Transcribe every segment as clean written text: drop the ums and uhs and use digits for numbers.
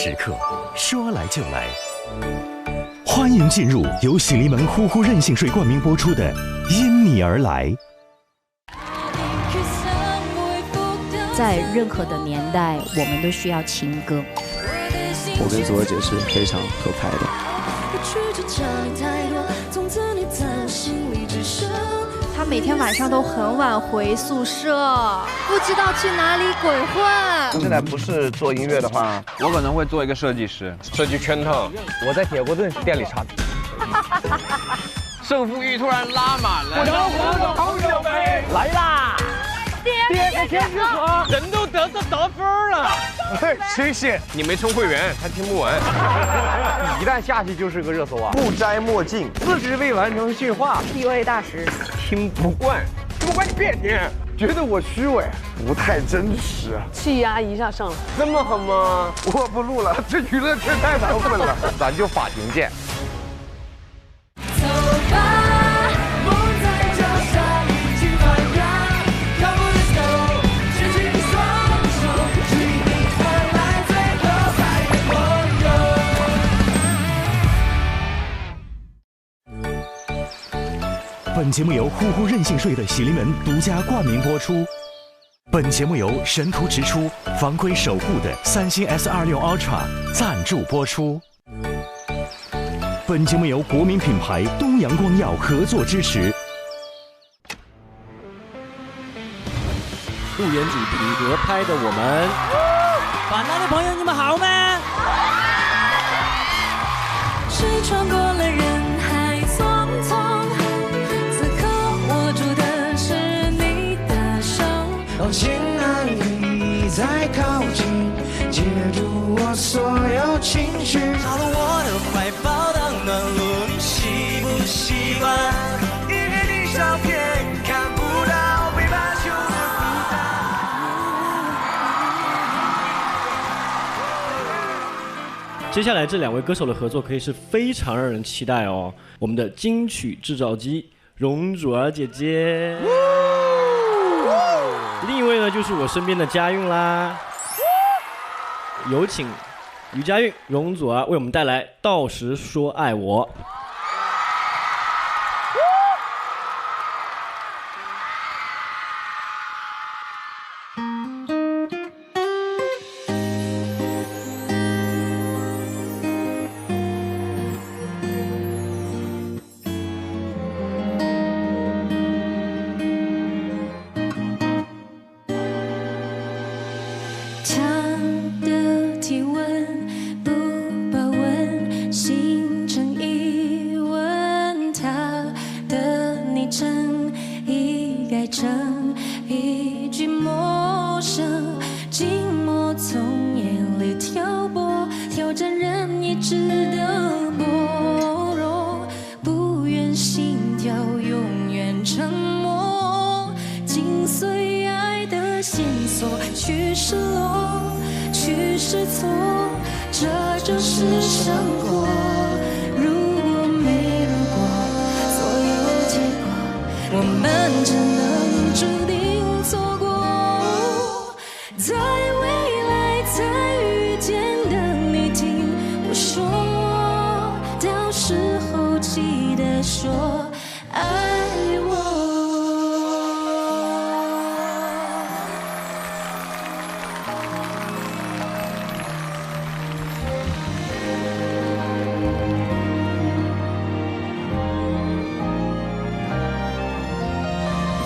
时刻，说来就来。欢迎进入由喜临门呼呼任性税冠名播出的《因你而来》。在任何的年代，我们都需要情歌。我跟左姐是非常合拍的。他每天晚上都很晚回宿舍，不知道去哪里鬼混。现在不是做音乐的话，我可能会做一个设计师，设计圈套。我在铁锅炖店里插。胜负欲突然拉满了，我红酒杯来啦！爹给天之河，人都得分了。谢谢。你没充会员，他听不完。一旦下去就是个热搜啊！不摘墨镜，自知未完成驯化 PUA 大师，听不惯，你别听，觉得我虚伪，不太真实，气压一下上来，这么狠吗？我不录了，这娱乐圈太过分了，咱就法庭见。本节目由呼呼任性税的喜临门独家冠名播出。本节目由神途直出、防窥守护的三星 S26 Ultra 赞助播出。本节目由国民品牌东阳光药合作支持。素颜主题合拍的我们，板南的朋友你们好吗？谁穿过了人海匆匆，此刻握住的是你的手。哦，亲爱的，你在靠近，接住我所有情绪。到了我的怀抱当暖炉，你习不习惯？一给你照片看不到北半球的孤单。接下来这两位歌手的合作可以是非常让人期待哦。我们的金曲制造机容祖儿姐姐，另一位呢就是我身边的佳韵啦。有请于佳韵、容祖儿为我们带来《到时说爱我》。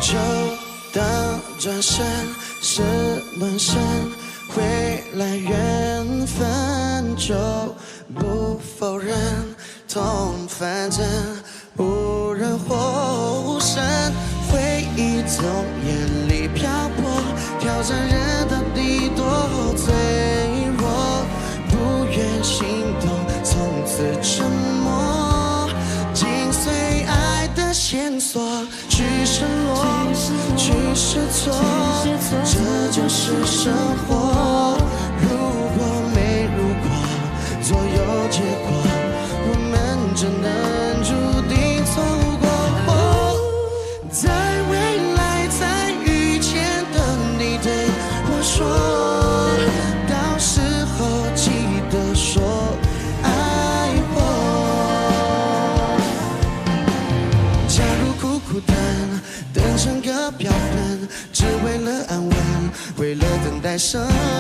就当转身是轮身，回来缘分就不否认，痛反正无人获胜，回忆从眼里漂泊，挑战人到底多脆弱，不愿心动，从此沉默，紧随爱的线索，去失落，去试错，这就是生活。如果没如果，左右结果，我们只能注定错过。在未来再遇见的你对我说，到时候记得来生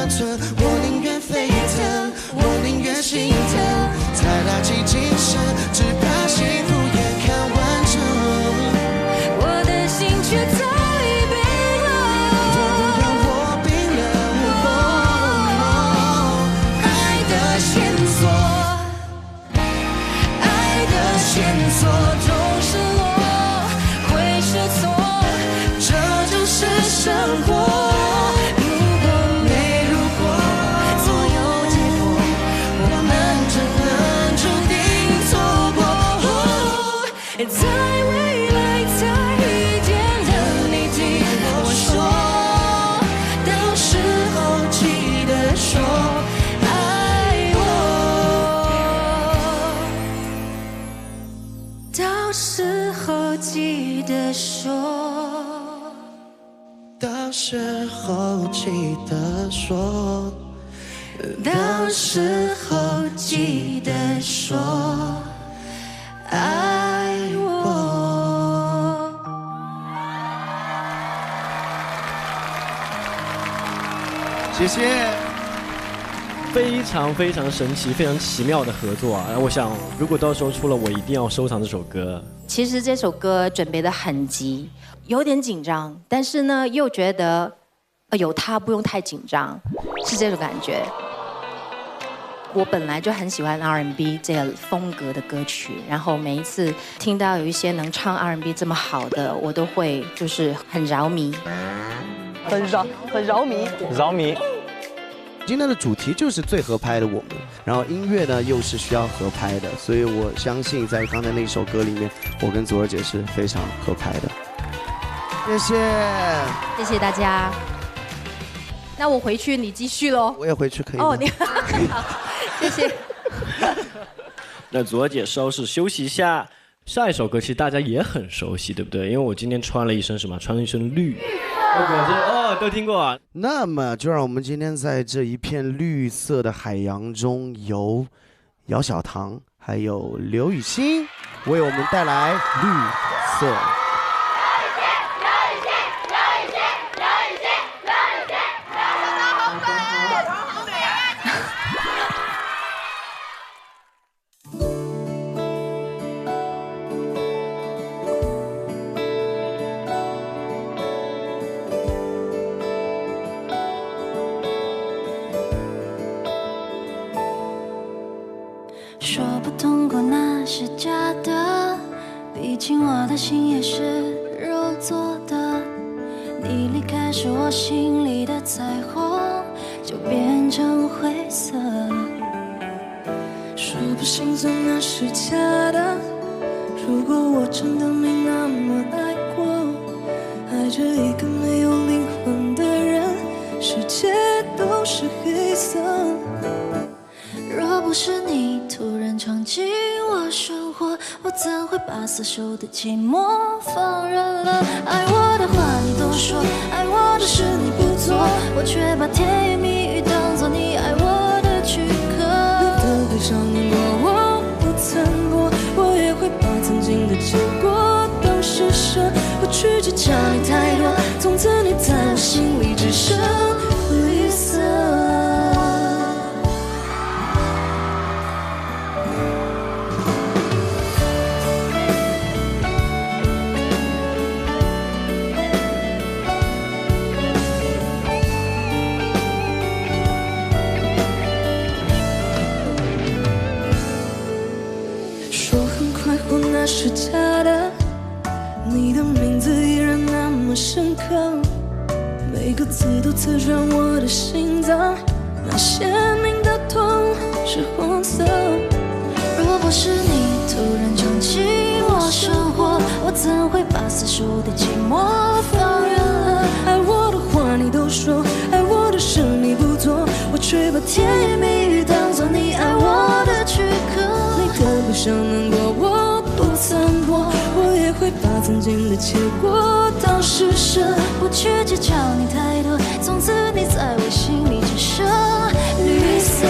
存。我宁愿沸腾，我宁愿心疼，再打起精神，只怕幸福眼看完成。我的心却早已冰冷，我不要我冰冷。爱的线索，爱的线索总是落，会是错，这就是生活。在未来再遇见的你，听我说，到时候记得说爱我，到时候记得说，到时候记得说，到时候记得说爱我。谢谢。非常非常神奇、非常奇妙的合作啊！我想，如果到时候出了，我一定要收藏这首歌。其实这首歌准备的很急，有点紧张，但是呢，又觉得有它不用太紧张，是这种感觉。我本来就很喜欢 R&B 这个风格的歌曲，然后每一次听到有一些能唱 R&B 这么好的，我都会就是很着迷，很着迷，着迷。今天的主题就是最合拍的我们，然后音乐呢又是需要合拍的，所以我相信在刚才那首歌里面，我跟左儿姐是非常合拍的。谢谢，谢谢大家。那我回去，你继续喽。我也回去可以吗？哦，你好，谢谢。那左儿姐稍事休息一下。下一首歌其实大家也很熟悉，对不对？因为我今天穿了一身什么？穿了一身绿。哦，都听过啊。那么就让我们今天在这一片绿色的海洋中，由姚小棠还有刘雨昕为我们带来绿色。说不通过那是假的，毕竟我的心也是肉做的。你离开时，我心里的彩虹就变成灰色。说不心酸那是假的，如果我真的没那么爱过，爱着一个没有灵魂的人，世界都是黑色。若不是你突然闯进我生活，我怎会把死守的寂寞放任了？爱我的话你都说，爱我的事你不做，我却把甜言蜜语当作你爱我的躯壳。你的悲伤难过我不曾过，我也会把曾经的结果当施舍。我去计较你太多，从此你在我心里只剩绿色。那是假的，你的名字依然那么深刻，每个字都刺穿我的心脏，那鲜明的痛是红色。若不是你突然闯进我生活，我怎会把死守的寂寞放任了？爱我的话你都说，爱我的事你不做，我却把甜言蜜语当作你爱我的躯壳。你的悲伤难过我不曾过，我也会把曾经的结果当施舍。不去计较你太多，从此你在我心里只剩绿色。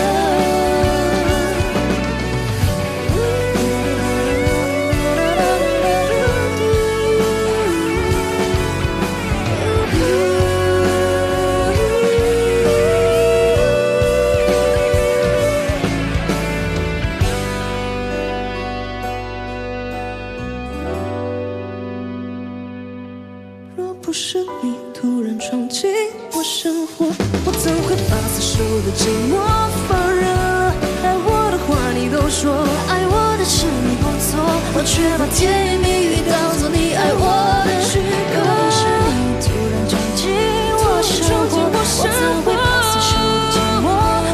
生活，我怎会把所受的寂寞放任？爱我的话你都说，爱我的事你不做，我却把甜言蜜语当作你爱我的躯壳。是你突然闯进我生活，我怎会把所受的寂寞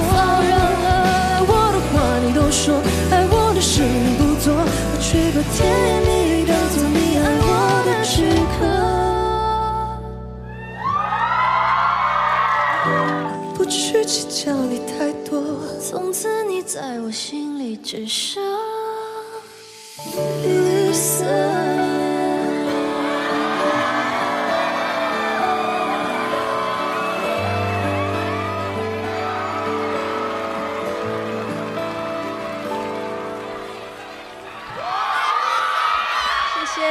放任？爱我的话你都说，爱我的事你不做，我却把甜言蜜语当作你爱我的躯壳。不去计较你太多，从此你在我心里只剩绿色。谢谢。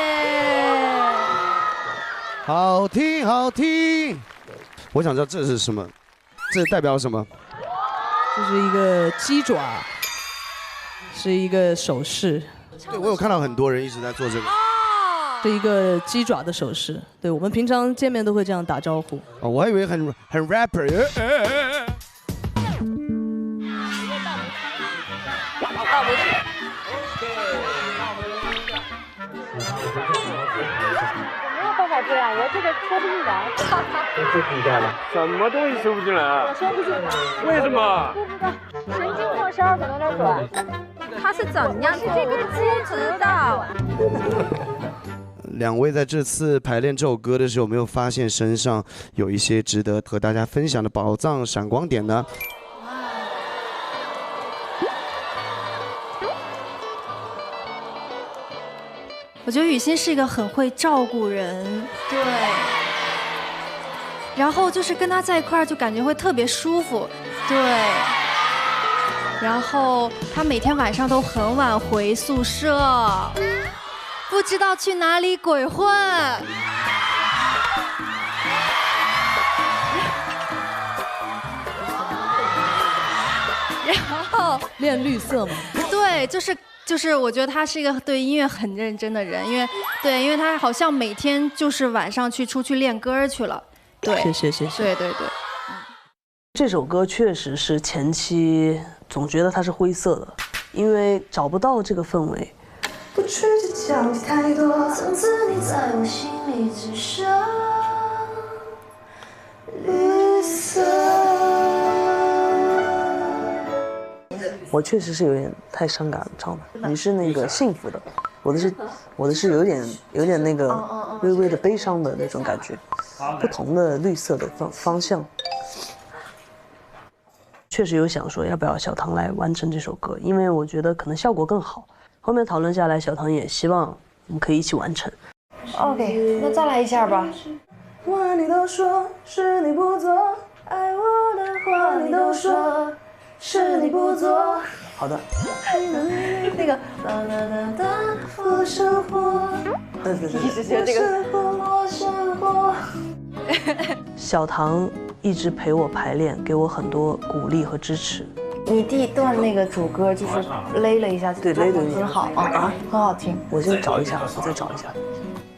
好听好听。我想知道这是什么？这代表什么？这是一个鸡爪，是一个手势。对，我有看到很多人一直在做这个。是一个鸡爪的手势。对，我们平常见面都会这样打招呼。哦，我还以为很 rapper。大拇指。没有办法这样，我这个说不进来。说不进来了？什么东西说不进来？我说不进来。为什么？不知道，神经末梢可能有点短。他是怎样？这个不知道。两位在这次排练这首歌的时候，有没有发现身上有一些值得和大家分享的宝藏闪光点呢？我觉得雨欣是一个很会照顾人，对。然后就是跟他在一块儿，就感觉会特别舒服，对。然后他每天晚上都很晚回宿舍，不知道去哪里鬼混。然后练绿色嘛？对，就是我觉得他是一个对音乐很认真的人，因为他好像每天就是晚上出去练歌去了。对，谢谢。对对对。这首歌确实是前期总觉得它是灰色的，因为找不到这个氛围。不去计较你太多，从此你在我心里只剩绿色。我确实是有点太伤感唱的，你是那个幸福的，我的是有点那个微微的悲伤的那种感觉，不同的绿色的方向。确实有想说要不要小唐来完成这首歌，因为我觉得可能效果更好。后面讨论下来，小唐也希望我们可以一起完成。OK， 那再来一下吧。话你都说是你不做，爱我的话你都说是你不做。好的。那个我生活，一直觉得这个我生活。小唐一直陪我排练，给我很多鼓励和支持。你第一段那个主歌就是勒了一下，对，勒了一下，很好啊，很好听。我先找一下，我再找一下。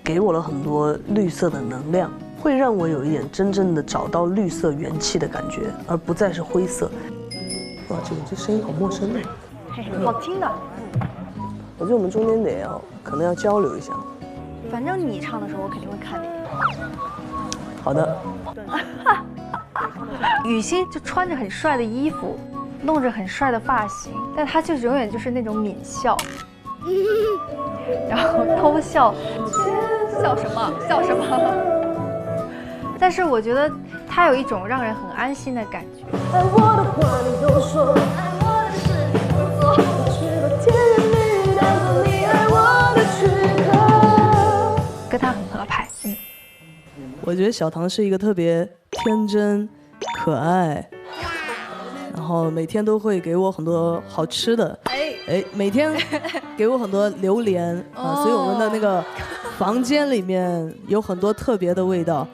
给我了很多绿色的能量，会让我有一点真正的找到绿色元气的感觉，而不再是灰色。哇，这声音好陌生的，好听的。我觉得我们中间可能要交流一下。反正你唱的时候，我肯定会看你。好的。雨欣就穿着很帅的衣服，弄着很帅的发型，但他就永远就是那种抿笑，然后偷笑，笑什么？笑什么？但是我觉得他有一种让人很安心的感觉。爱我的话你都说，爱我的事你不做，我却把甜言蜜语当作你爱我的躯壳。跟他很合拍。我觉得小唐是一个特别天真、可爱，然后每天都会给我很多好吃的，每天给我很多榴莲啊，所以我们的那个房间里面有很多特别的味道。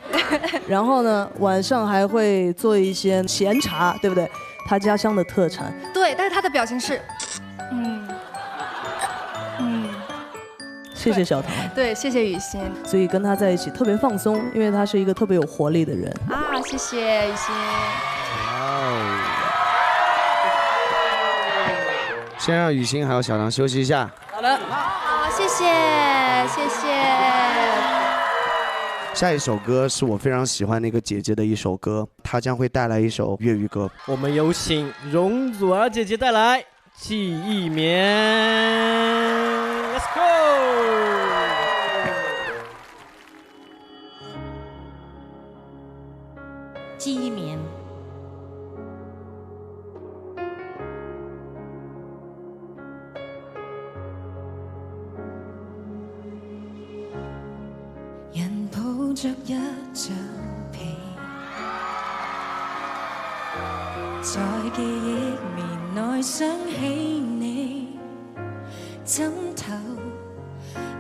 然后呢，晚上还会做一些咸茶，对不对？他家乡的特产。对，但是他的表情是，谢谢小唐。对，谢谢雨欣。所以跟他在一起特别放松，因为他是一个特别有活力的人。啊，谢谢雨欣。先让雨欣还有小唐休息一下。好的。好，谢谢，谢谢。下一首歌是我非常喜欢的一个姐姐的一首歌，她将会带来一首粤语歌。我们有请容祖儿姐姐带来《记忆棉》。Let's go。记忆棉。人抱着一張被，在記憶棉內想起你，枕頭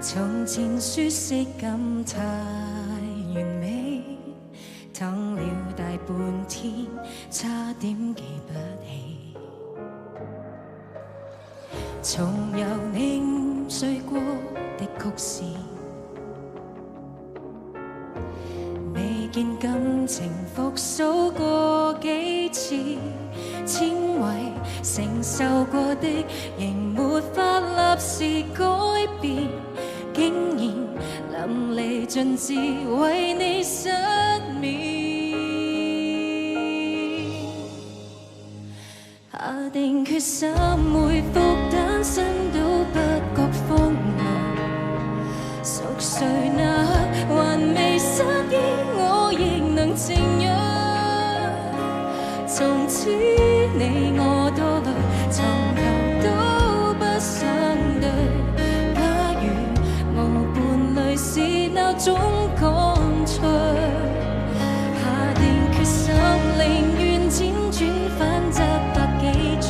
從前舒適感太完美，躺了大半天，差點記不起，從有凝碎過的曲線。未見感情復甦過幾次，纖維承受過的，仍沒法立時改變，竟然淋漓盡致為你失眠。下定決心回復單身都不覺荒謬，熟睡那刻還未失憶，我亦能靜養。從此你我多累，從頭都不想對。假如無伴侶是那種乾脆，下定決心寧願輾轉反側百幾場，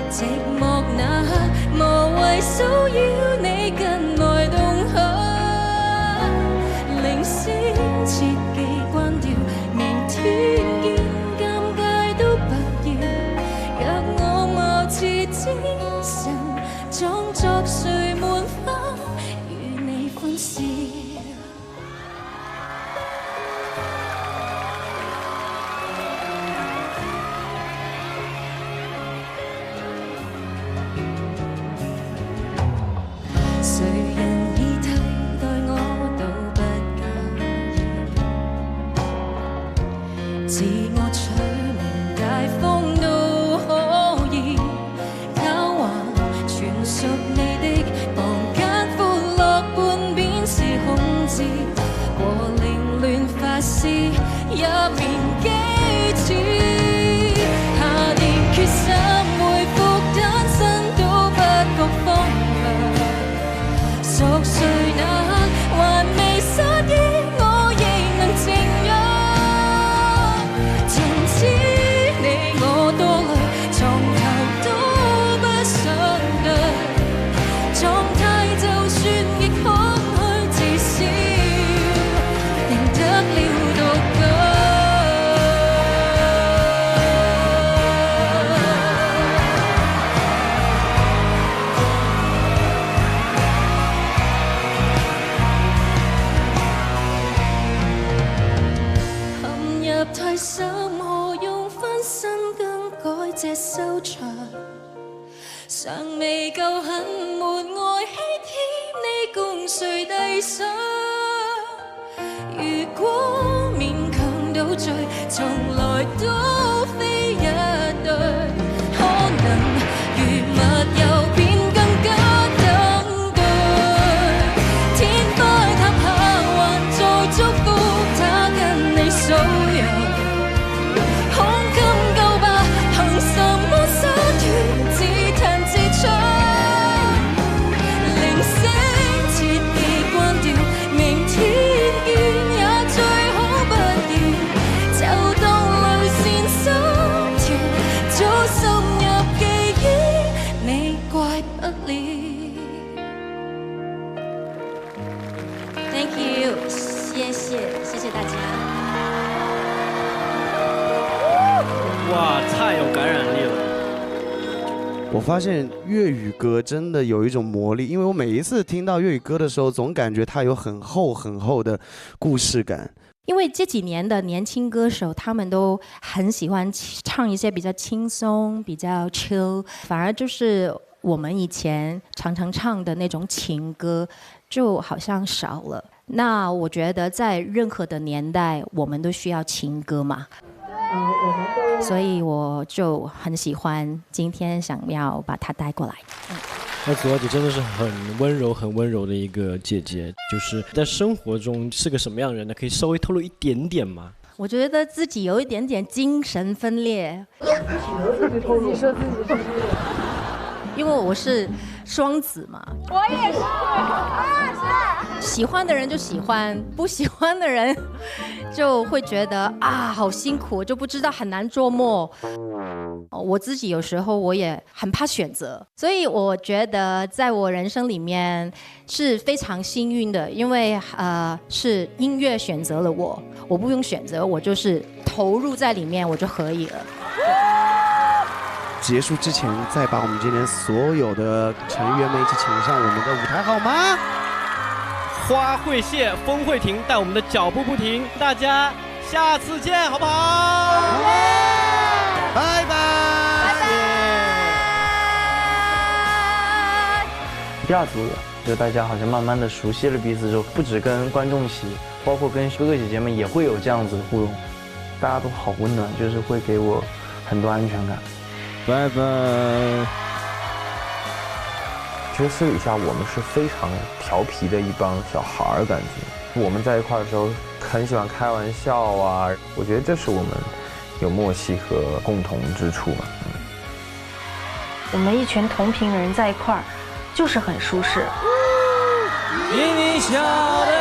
寂寞那刻無謂騷擾你近來動向。鈴聲切記關掉，明天見，尷尬都不要。若我貌似精神，裝作睡滿花，與你歡笑。誰人已替代我都不介意，自我取名大方都可以，交還全屬你的房間，歡樂半邊是控制，和凌亂發洩一面幾次，下定決心回復單身都不覺荒謬。熟睡那刻還未失憶，我亦能靜養。從此你我多累，床頭都不想對，狀態就算極空虛，至少贏得了獨居。陷入太深，何用翻身更改這收場？尚未夠狠，沒愛欺天，你共誰遞上？如果勉強到最，從來都非一對，可能如密友便更加登對。天開塌下，還在祝福他跟你數遊。胸襟夠吧，憑什麼灑脱，自彈自唱？鈴聲切記關掉，明天見也最好不要，就當淚腺心跳，早滲入記憶，你怪不了。Thank you， 謝謝大家。哇，太有感染力了！我发现粤语歌真的有一种魔力，因为我每一次听到粤语歌的时候，总感觉它有很厚很厚的故事感。因为这几年的年轻歌手，他们都很喜欢唱一些比较轻松、比较 chill， 反而就是我们以前常常唱的那种情歌，就好像少了。那我觉得在任何的年代，我们都需要情歌嘛。所以我就很喜欢，今天想要把它带过来。那左小姐真的是很温柔、很温柔的一个姐姐，就是在生活中是个什么样的人呢？可以稍微透露一点点吗？我觉得自己有一点点精神分裂。自己说自己。因为我是双子嘛。我也是，我也是。喜欢的人就喜欢，不喜欢的人就会觉得啊好辛苦，就不知道很难捉摸。我自己有时候我也很怕选择，所以我觉得在我人生里面是非常幸运的，因为是音乐选择了我，我不用选择，我就是投入在里面我就可以了。结束之前，再把我们今天所有的成员们一起请上我们的舞台，好吗？花会谢，风会停，但我们的脚步不停。大家下次见，好不好？拜拜。第二组就大家好像慢慢的熟悉了彼此之后，不止跟观众席，包括跟哥哥姐姐们也会有这样子的互动，大家都好温暖，就是会给我很多安全感。拜拜。其实私底下我们是非常调皮的一帮小孩儿，感觉我们在一块儿的时候很喜欢开玩笑啊，我觉得这是我们有默契和共同之处嘛。我们一群同频人在一块儿，就是很舒适。因你笑的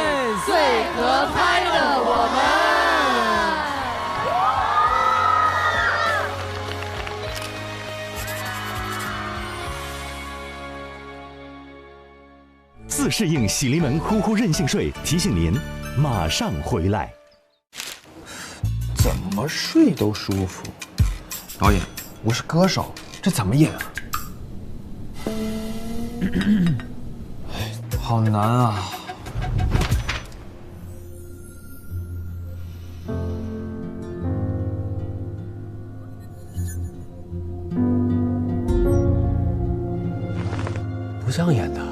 最合拍的我们。自适应喜临门呼呼任性睡提醒您，马上回来。怎么睡都舒服。导演，我是歌手，这怎么演啊？好难啊！不像演的。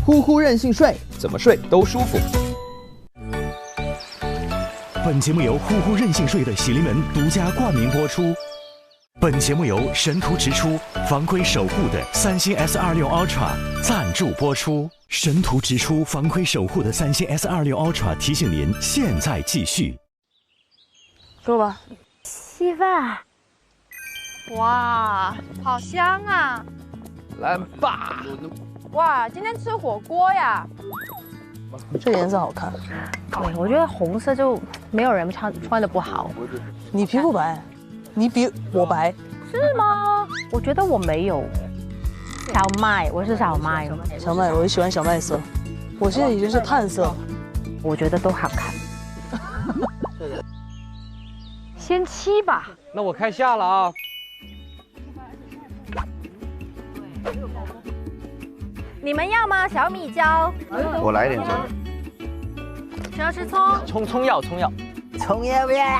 呼呼任性睡，怎么睡都舒服。本节目由呼呼任性睡的喜临门独家冠名播出。本节目由神途直出、防窥守护的三星 S26 Ultra 赞助播出。神途直出、防窥守护的三星 S26 Ultra 提醒您，现在继续。说吧。稀饭。哇，好香啊！来吧。哇，今天吃火锅呀？这颜色好看。对，我觉得红色就没有人穿的不好。你皮肤白，你比我白。是吗？我觉得我没有。小麦，我是小麦。小麦，我喜欢小麦色。我现在已经是炭色。我觉得都好看。先7吧。那我开下了啊。你们要吗？小米椒。我来一点葱。谁要吃葱？葱要。葱要不要？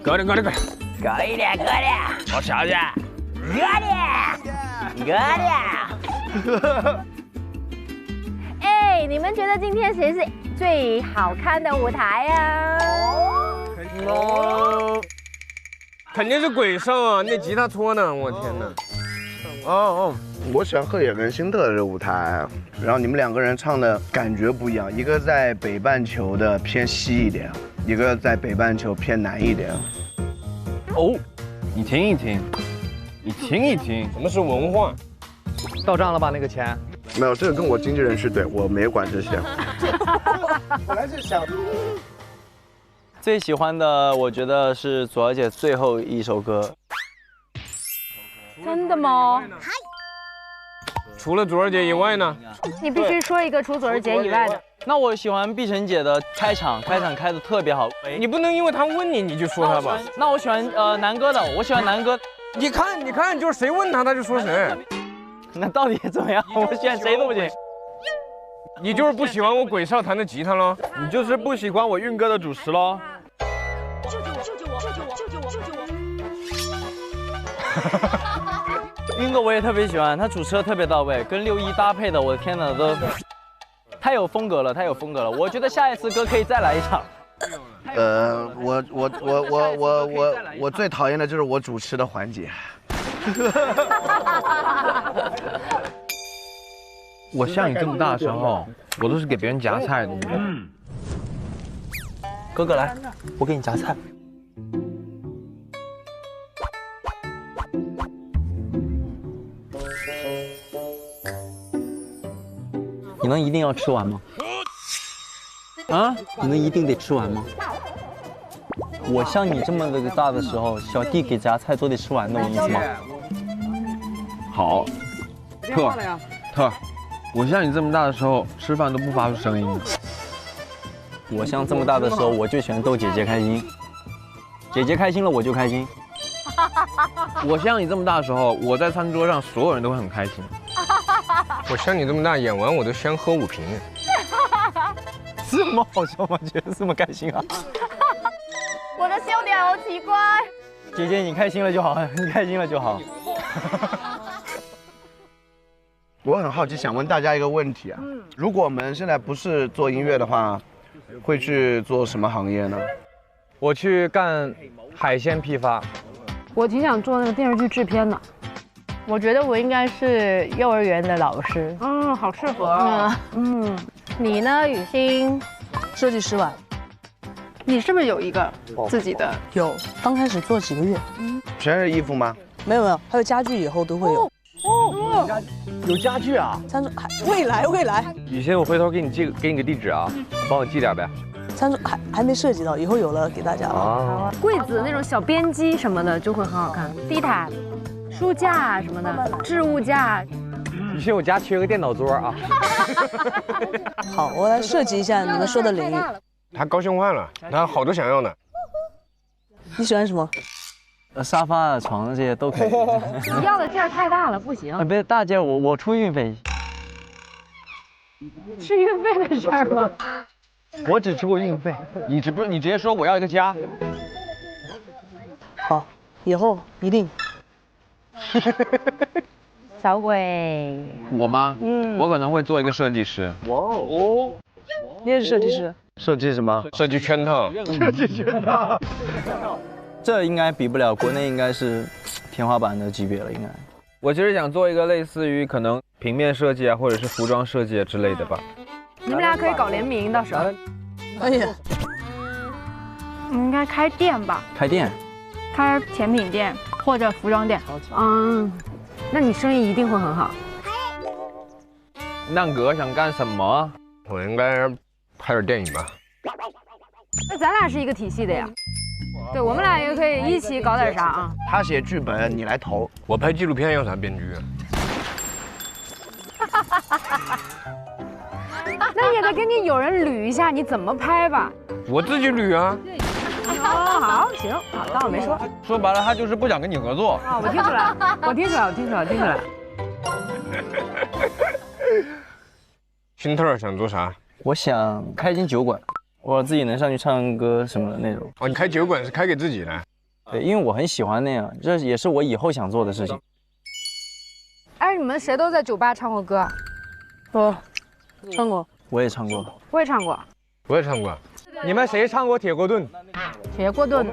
搁点。搁一点。我瞧瞧。搁点。哎，你们觉得今天谁是最好看的舞台呀？肯定是鬼圣啊！那吉他搓呢？我天哪！我喜欢鹤野跟辛特的舞台，然后你们两个人唱的感觉不一样，一个在北半球的偏西一点，一个在北半球偏南一点。哦，你听一听，什么是文化？到账了吧？那个钱？没有，这个跟我经纪人是对，我没有管这些。本来是想。最喜欢的，我觉得是左小姐最后一首歌。真的吗？除了左儿姐以外呢？你必须说一个除左儿姐以外的。那我喜欢碧晨姐的开场开得特别好。你不能因为她问你就说她吧。那我喜欢南哥的，我喜欢南哥。你看，就是谁问他就说谁。那到底怎么样？我选谁都不行。你就是不喜欢我鬼少弹的吉他喽？你就是不喜欢我运哥的主持喽？救救我！救救我！救救我！救救我！救救我！运哥我也特别喜欢，他主持的特别到位，跟6·1搭配的，我的天哪，都太有风格了，太有风格了。我觉得下一次哥可以再来一场。我最讨厌的就是我主持的环节。我像你这么大的时候，我都是给别人夹菜的。哥哥来，我给你夹菜。你能一定要吃完吗？啊？你能一定得吃完吗？我像你这么个大的时候，小弟给夹菜都得吃完，懂我意思吗？好，特，我像你这么大的时候，吃饭都不发出声音。我像这么大的时候，我就喜欢逗姐姐开心，姐姐开心了我就开心。我像你这么大的时候，我在餐桌上所有人都会很开心。我像你这么大，演完我都先喝5瓶。这么好笑吗？觉得这么开心啊？我的笑点好奇怪。姐姐你开心了就好，你开心了就好。我很好奇，想问大家一个问题啊，如果我们现在不是做音乐的话，会去做什么行业呢？我去干海鲜批发。我挺想做那个电视剧制片的。我觉得我应该是幼儿园的老师。好适合。你呢，雨欣？设计师吧。你是不是有一个自己的？有，刚开始做几个月。全是衣服吗？没有，还有家具，以后都会有。有家具啊？餐桌未来。雨欣，我回头给你个地址啊，帮我寄点呗。餐桌还没设计到，以后有了给大家。啊，柜子那种小边机什么的就会很好看，地毯、书架什么的，置物架。雨欣，我家缺个电脑桌啊。好，我来设计一下你们说的领域。他高兴坏了，他好多想要的。你喜欢什么？沙发啊、床这些都可以。你要的件儿太大了，不行。别大件，我出运费。是运费的事儿吗？我只出过运费，你直接说我要一个家。好，以后一定。小鬼。我吗？我可能会做一个设计师。哇哦，你也是设计师？设计什么？设计圈套。设计圈套。这应该比不了，国内应该是天花板的级别了，应该。我其实想做一个类似于可能平面设计啊，或者是服装设计之类的吧。你们俩可以搞联名，到时候。哎呀，你们应该开店吧？开店？开甜品店或者服装店。那你生意一定会很好。นั่ง哥想干什么？我应该拍点电影吧。那咱俩是一个体系的呀。对，我们俩也可以一起搞点啥啊。他写剧本，你来投。我拍纪录片要啥编剧啊？那也得给你有人捋一下，你怎么拍吧？我自己捋啊。哦，好，行，好，当我没说。说白了，他就是不想跟你合作。啊，我听出来，我听出来。辛特想做啥？我想开一间酒馆，我自己能上去唱歌什么的那种。哦，你开酒馆是开给自己的？对，因为我很喜欢那样，这也是我以后想做的事情。哎，你们谁都在酒吧唱过歌？我唱过。我也唱过。我也唱过。我也唱过。你们谁唱过铁锅炖？铁锅炖。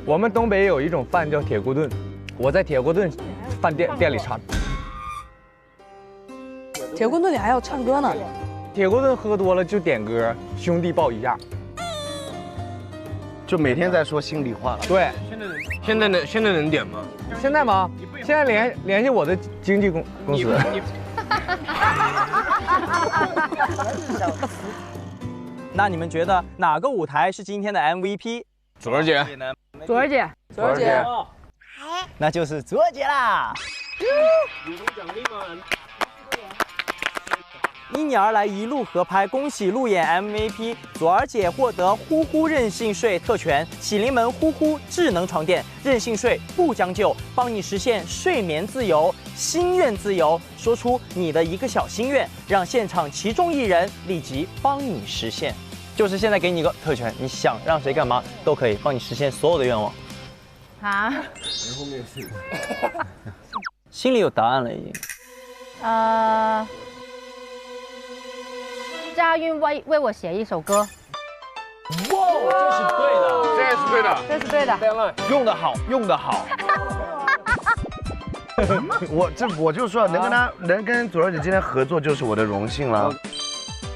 我们东北有一种饭叫铁锅炖，我在铁锅炖饭店里唱。铁锅炖里还要唱歌呢。铁锅炖喝多了就点歌，兄弟抱一下。就每天在说心里话了。对，现在能点吗？现在吗？现在联系我的经纪公司。那你们觉得哪个舞台是今天的 MVP？ 左儿姐。左儿姐。左儿姐。那就是左儿姐啦。因你而来一路合拍，恭喜路演 MVP 左儿姐获得呼呼任性睡特权，喜临门呼呼智能床垫，任性睡不将就，帮你实现睡眠自由、心愿自由。说出你的一个小心愿，让现场其中一人立即帮你实现。就是现在给你一个特权，你想让谁干嘛都可以，帮你实现所有的愿望。啊？后面是。心里有答案了已经。佳韵为我写一首歌。哇，这是对的，这是对的，这是对的。用得好，用得好。我就说能跟左儿姐今天合作就是我的荣幸了。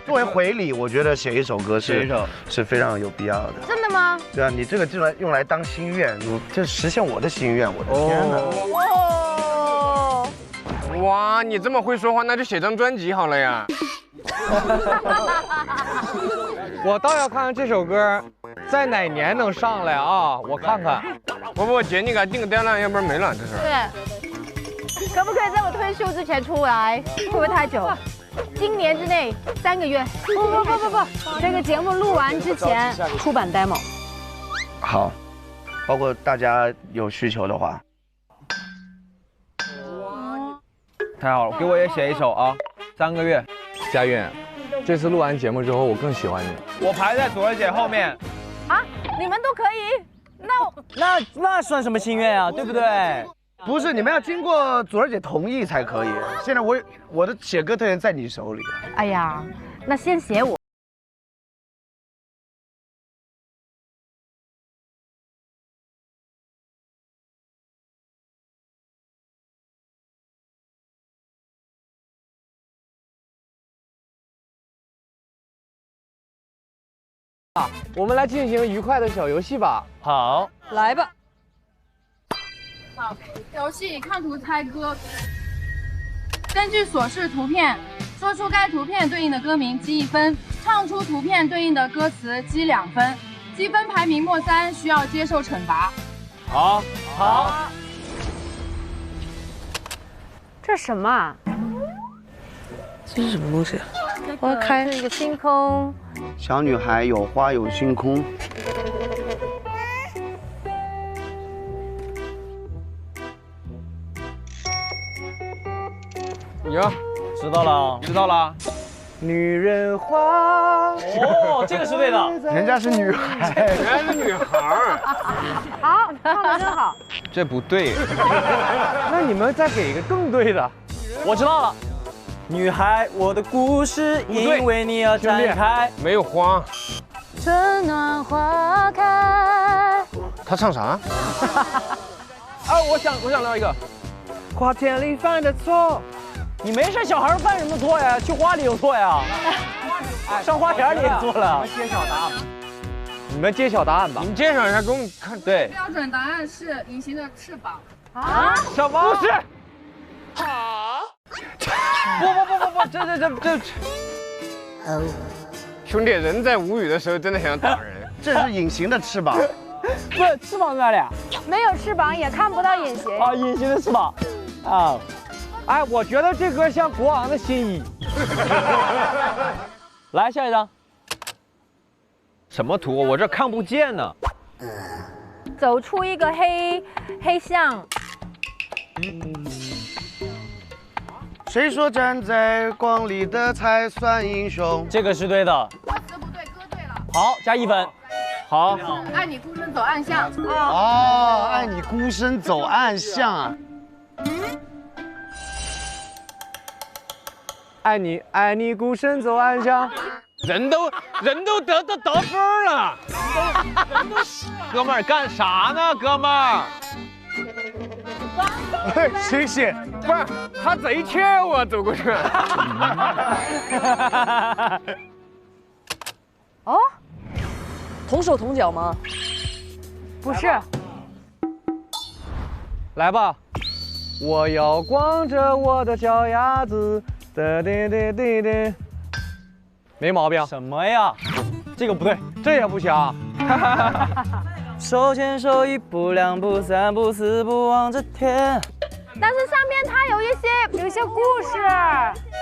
作为回礼，我觉得写一首歌是非常有必要的。真的吗？对啊，你这个就用来当心愿，这实现我的心愿，我的天哪！哇，你这么会说话，那就写张专辑好了呀。我倒要看看这首歌在哪年能上来啊！我看看。不，姐，你给他定个 deadline，要不然没了这事。对，可不可以在我退休之前出来？会不会太久？今年之内3个月。不，这个节目录完之前出版 demo。好，包括大家有需求的话。太好了，给我也写一首啊！3个月。佳韵，这次录完节目之后，我更喜欢你。我排在左儿姐后面。啊，你们都可以？那算什么心愿啊？对不对？不是，你们要经过左儿姐同意才可以。现在我的写歌特权在你手里。哎呀，那先写我。我们来进行愉快的小游戏吧。好，来吧。好，游戏看图猜歌，根据所示图片，说出该图片对应的歌名积1分，唱出图片对应的歌词积2分，积分排名末3需要接受惩罚。好。这是什么啊？这是什么东西啊？我看是一个星空。小女孩有花有星空。有，知道了。女人花。哦，这个是对的。人家是女孩，原来是女孩。好，唱得真好。这不对。那你们再给一个更对的。我知道了。女孩，我的故事因为你而展开。没有花。春暖花开。他唱啥？啊，我想到一个。花田里犯的错。你没事，小孩犯什么错呀？去花里有错呀？上花田里也错了。你们揭晓答案吧。你们揭晓一下，给我们看。对。标准答案是隐形的翅膀。啊？什么？不是。好。不，这。兄弟，人在无语的时候真的想打人。这是隐形的翅膀。不是，翅膀在哪里啊？没有翅膀也看不到隐形。啊，隐形的翅膀。啊。哎，我觉得这歌像国王的新衣。来下一张。什么图？我这看不见呢。走出一个黑巷。谁说站在光里的才算英雄？这个是对的。歌词不对，歌对了。好，加1分。好。爱你孤身走暗巷。哦，爱你孤身走暗巷啊。爱你孤身走暗巷，人都得分了。哥们儿干啥呢？哥们儿，醒醒！不是他贼欠我走过去。哦，同手同脚吗？不是。来吧，我要光着我的脚丫子。没毛病。什么呀？这个不对，这也不行。手牵手1步2步3步4步望着天。但是上面它有一些故事，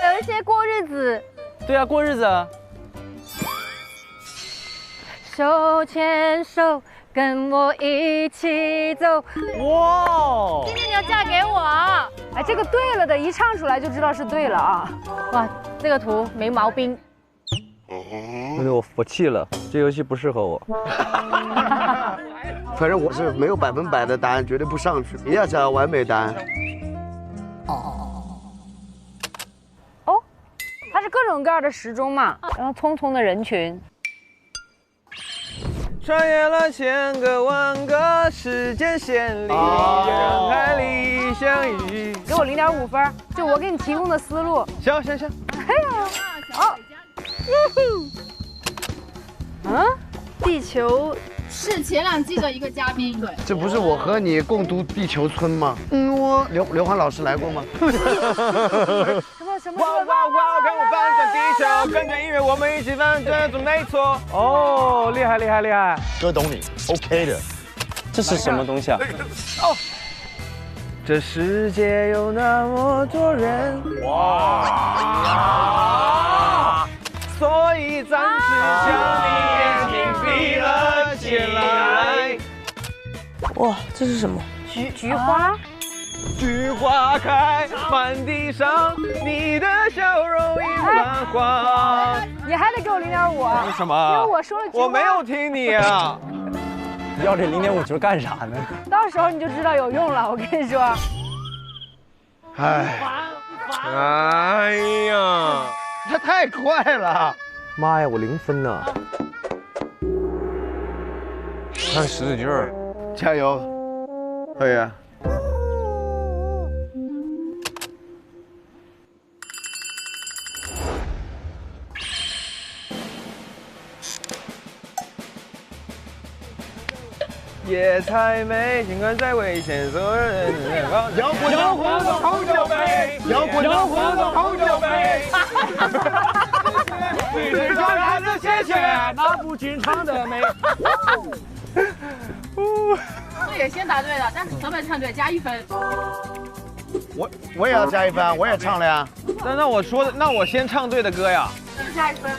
有一些过日子对啊，过日子啊。手牵手，跟我一起走。哇！今天你要嫁给我。哎，这个对了的，一唱出来就知道是对了啊！哇，这个图没毛病。兄弟，我气了，这游戏不适合我。反正我是没有100%的答案，绝对不上去，一定要找到完美答案。哦，它是各种各样的时钟嘛，然后匆匆的人群。穿越了千个万个时间线里，人海里相遇。给我0.5分，就我给你提供的思路。行。哎呀，好。地球是前2季的一个嘉宾，对。这不是我和你共读地球村吗？刘欢老师来过吗？什么？哇，跟我翻转地球，跟着音乐我们一起翻转，准没错。哦，厉害！哥懂你 ，OK 的。这是什么东西啊？哦，这世界有那么多人，哇！所以暂时将你眼睛闭了起来。哇，这是什么？菊花。菊花开，满地上，你的笑容已泛黄。你还得给我0.5。为什么？因为我说了菊花。我没有听你啊。要这0.5球干啥呢？到时候你就知道有用了，我跟你说。哎呀，这太快了！妈呀，我0分呢！看使劲儿，加油！可以啊。夜太美，尽管再危险，所有人摇滚的红酒杯，摇滚的红酒杯。对着他的谢谢，那不寻常的美。这也先答对了，但是小本唱对加1分。我也要加1分，我也唱了呀。那我先唱对的歌呀。加1分。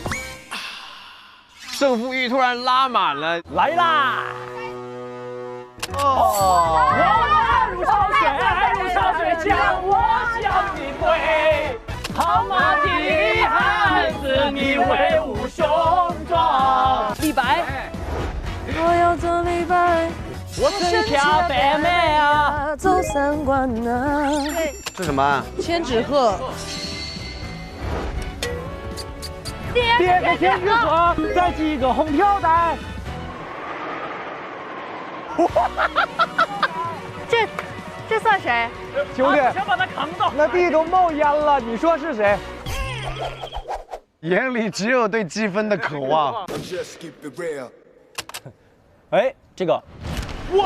胜负欲突然拉满了，来啦！我爱如潮水，爱如潮水，将我向你推。好马的汉子，你威武雄壮。李白，我要做李白，我身挑白梅啊，走3关啊。这什么啊？千纸鹤。叠个千纸鹤，再系个红飘带。这算谁？兄弟，先把他扛到。那地都冒烟了，你说是谁？眼里只有对积分的渴望。哎，这个，我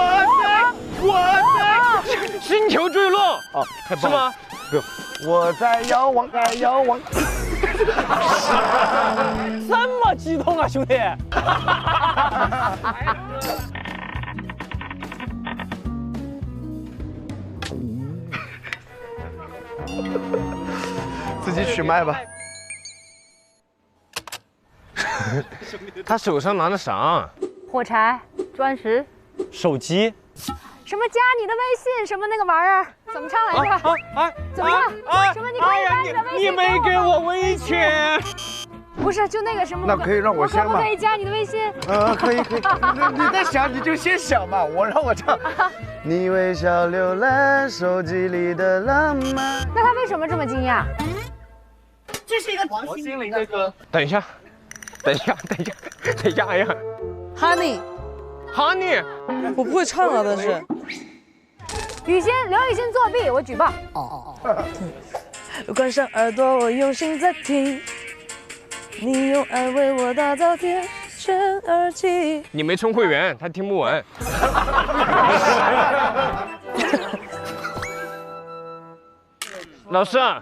在星球坠落哦，是吗？我在遥望，在遥望。这么激动啊，兄弟！自己取麦吧。他手上拿的啥？火柴、钻石、手机。什么加你的微信？什么那个玩意儿？怎么唱来着？怎么样？什么？你可以把你的微信你没给我微钱。不是，就那个什么？那可以让我先吗？可不可以加你的微信？可以。你在想，你就先想嘛，让我唱。你微笑浏览手机里的浪漫。那他为什么这么惊讶？这是一个王心凌的歌。等一下，哎呀 ，Honey，我不会唱啊，但是。刘雨欣作弊，我举报。关上耳朵，我用心在听，你用爱为我打造天选耳机。你没充会员，他听不完。老师啊，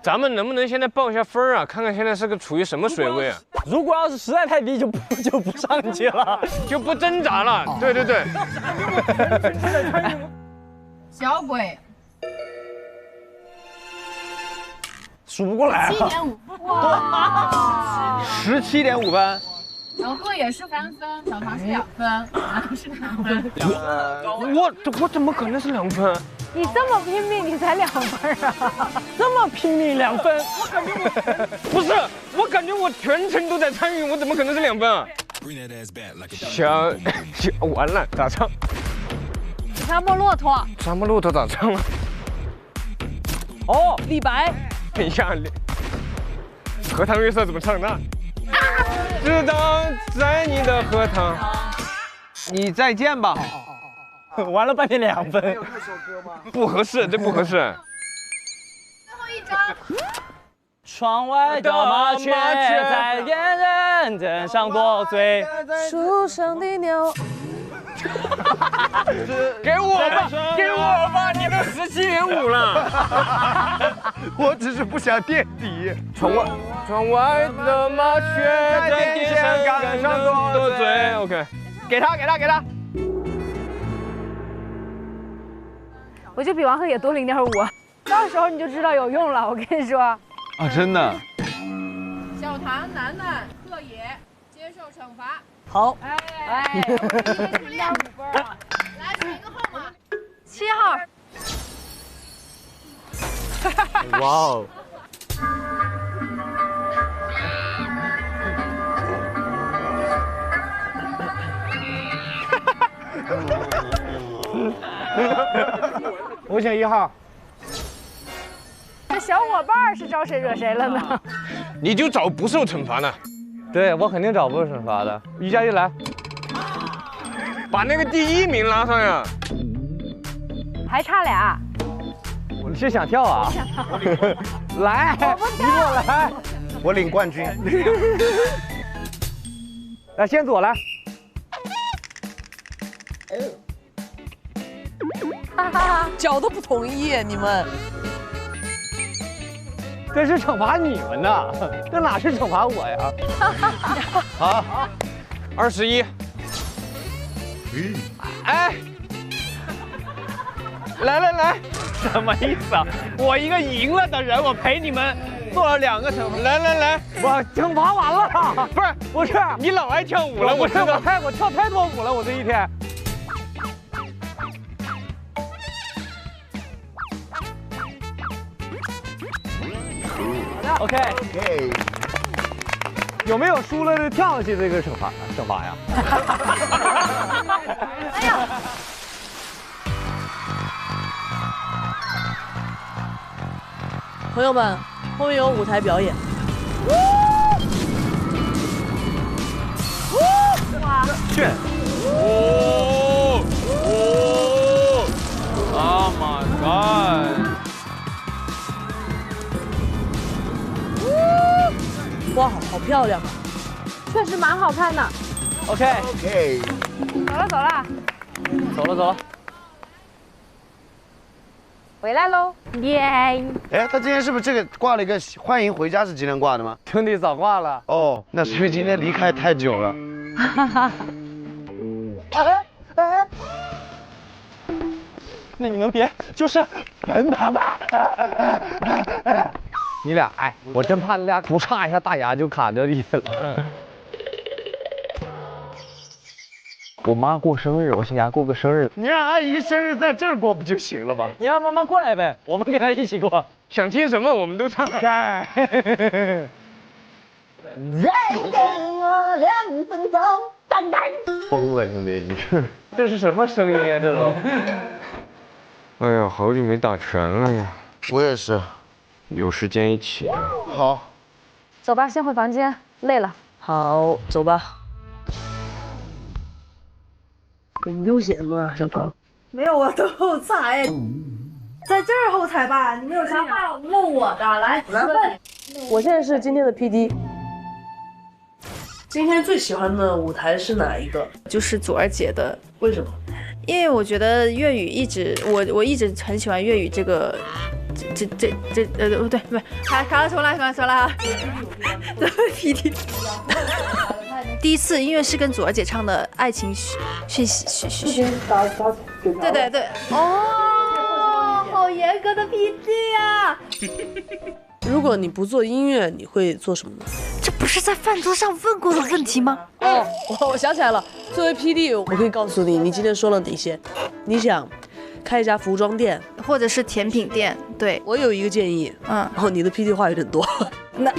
咱们能不能现在报一下分啊？看看现在是个处于什么水位啊？如果要是实在太低，就不上去了，就不挣扎了。对。小鬼。数不过来17.5分，哇，17.5分。小贺也是3分，小唐是2分，然后是2分。我怎么可能是2分？你这么拼命，你才2分啊！这么拼命2分，不是，我感觉我全程都在参与，我怎么可能是2分啊？完了，咋唱？沙漠骆驼。沙漠骆驼咋唱了？哦，李白。等一下，荷塘月色怎么唱的？知道在你的荷塘。你再见吧。玩了半天2分。有这首歌吗？不合适，这不合适。最后一张。窗外的麻雀在恋人枕上多嘴，树上的鸟。给我吧，给我吧，你都17.5了。我只是不想垫底。窗外的麻雀在电线杆上多嘴。OK， 给他。我就比王鹤也多0.5，到时候你就知道有用了。我跟你说。啊，真的。小唐、楠楠、贺野接受惩罚。好。哎，我们今天是练5分啊。来选一个号码。7号。哇哦。我选1号。这小伙伴是招谁惹谁了呢？你就找不受惩罚的。对，我肯定找不受惩罚的。1加1来，把那个第1名拉上呀。还差俩。你是想跳啊？来，你给我来，我领冠军。来，先左来。脚都不同意，你们。这是惩罚你们的，这哪是惩罚我呀？好，21。哎，来，什么意思啊？我一个赢了的人，我陪你们做了2个惩罚。来，我惩罚完了。不是，你老爱跳舞了，我跳太多舞了，我这一天。OK， 有没有输了就跳下去这个惩罚呀？哎呀！朋友们，后面有舞台表演。哇！炫！Oh my god！哇，好漂亮啊！确实蛮好看的。OK， 走了。回来喽，耶！哎，他今天是不是这个挂了一个欢迎回家是今天挂的吗？兄弟早挂了。哦，那是因为今天离开太久了。那你们别就是奔跑吧。你俩，哎，我真怕你俩不差一下大牙就卡这里了。我妈过生日，我想给她过个生日。你让阿姨生日在这儿过不就行了吗？你让妈妈过来呗，我们跟她一起过。想听什么我们都唱。再给我2分钟，等待。疯了，兄弟，你这是什么声音啊？这都。哎呀，好久没打拳了呀。我也是。有时间一起。好。走吧，先回房间，累了。好，走吧。很悠闲吗，小唐？没有啊，都后台，在这儿后台吧？你们有啥话问我的？来问。我现在是今天的 PD。今天最喜欢的舞台是哪一个？就是左儿姐的。为什么？因为我觉得粤语一直，我一直很喜欢粤语这个，对，卡了，重来啊！怎么 PD？ 第一次，因为是跟左儿姐唱的爱情讯息。对。哦，好严格的 PD 啊！如果你不做音乐，你会做什么呢？这不是在饭桌上问过的问题吗？哦，我想起来了。作为 PD， 我可以告诉你，你今天说了哪些。你想开一家服装店，或者是甜品店？对，我有一个建议。哦，你的 PD 话有点多。那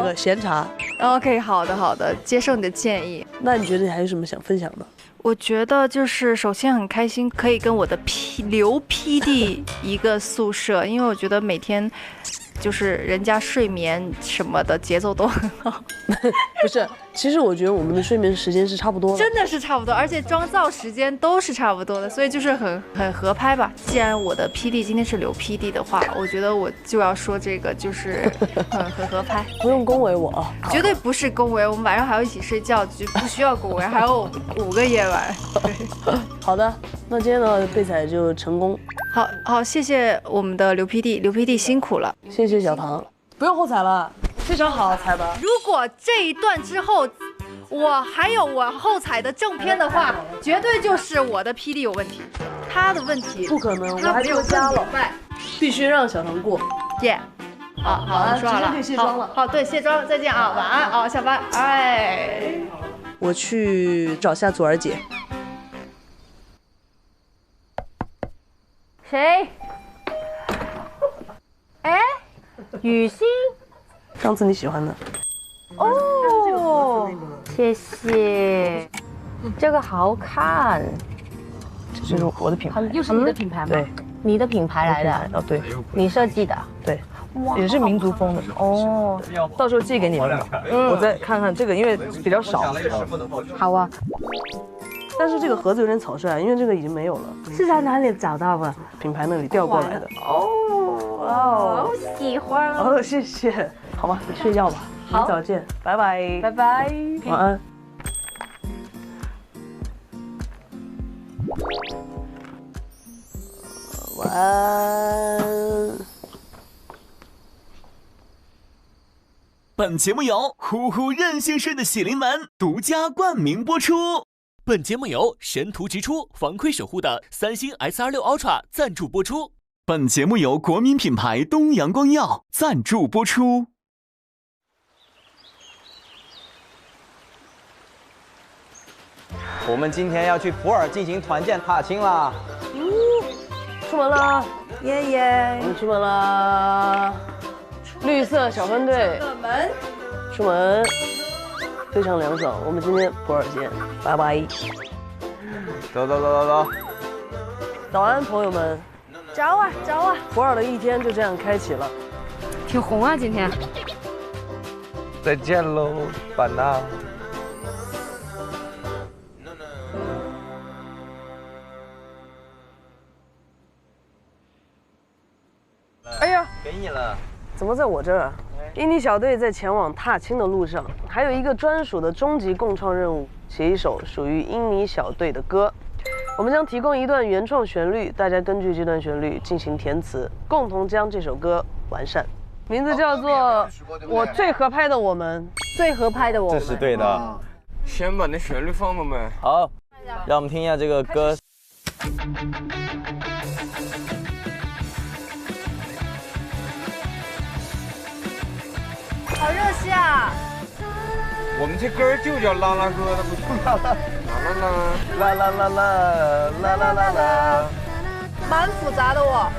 个闲茶。OK， 好的，接受你的建议。那你觉得你还有什么想分享的？我觉得就是首先很开心可以跟我的刘 PD 一个宿舍，因为我觉得每天就是人家睡眠什么的节奏都很好。不是，其实我觉得我们的睡眠时间是差不多的，真的是差不多，而且妆造时间都是差不多的，所以就是很合拍吧。既然我的 PD 今天是刘 PD 的话，我觉得我就要说这个就是很合拍。不用恭维我啊，绝对不是恭维，我们晚上还要一起睡觉，就不需要恭维，还有5个夜晚。对，好的，那今天的备采就成功。好，谢谢我们的刘 PD， 刘 PD 辛苦了，谢谢小唐，不用后采了，非常好采的。如果这一段之后，我还有我后采的正片的话，绝对就是我的 PD 有问题，他的问题不可能，我还多加了，必须让小唐过。耶，好，说好了，直接可以卸妆了。好，对，卸妆，再见啊，晚安啊，下班。哎，我去找下左儿姐。谁？哎，雨欣，上次你喜欢的。哦，谢谢，这个好看。这是我的品牌，又是你的品牌吗？对，你的品牌来的。哦，对，你设计的。对，也是民族风的。哦，到时候寄给你们。我再看看这个，因为比较少。好啊。但是这个盒子有点草率，因为这个已经没有了。是在哪里找到的？品牌那里调过来的。哦，好喜欢哦，谢谢。好吧，你睡觉吧。明早见，拜拜。拜拜。晚安。晚安。本节目由呼呼任性睡的喜临门独家冠名播出。本节目由神图直出、防窥守护的三星 S26 Ultra 赞助播出。本节目由国民品牌东阳光药赞助播出。我们今天要去普洱进行团建踏青啦！出门啦，耶耶！我们出门啦，绿色小分队出门，非常凉爽。我们今天普洱见，拜拜。走。早安，朋友们。早啊！普洱的一天就这样开启了。挺红啊，今天。再见喽，版纳。哎呀，给你了。怎么在我这儿？印尼小队在前往踏青的路上，还有一个专属的终极共创任务，写一首属于印尼小队的歌。我们将提供一段原创旋律，大家根据这段旋律进行填词，共同将这首歌完善。名字叫做《我最合拍的我们》，最合拍的我们。这是对的。先把那旋律放了没？好，让我们听一下这个歌。好热血啊！我们这歌就叫啦啦歌的，不是啦啦，蛮复杂的哦。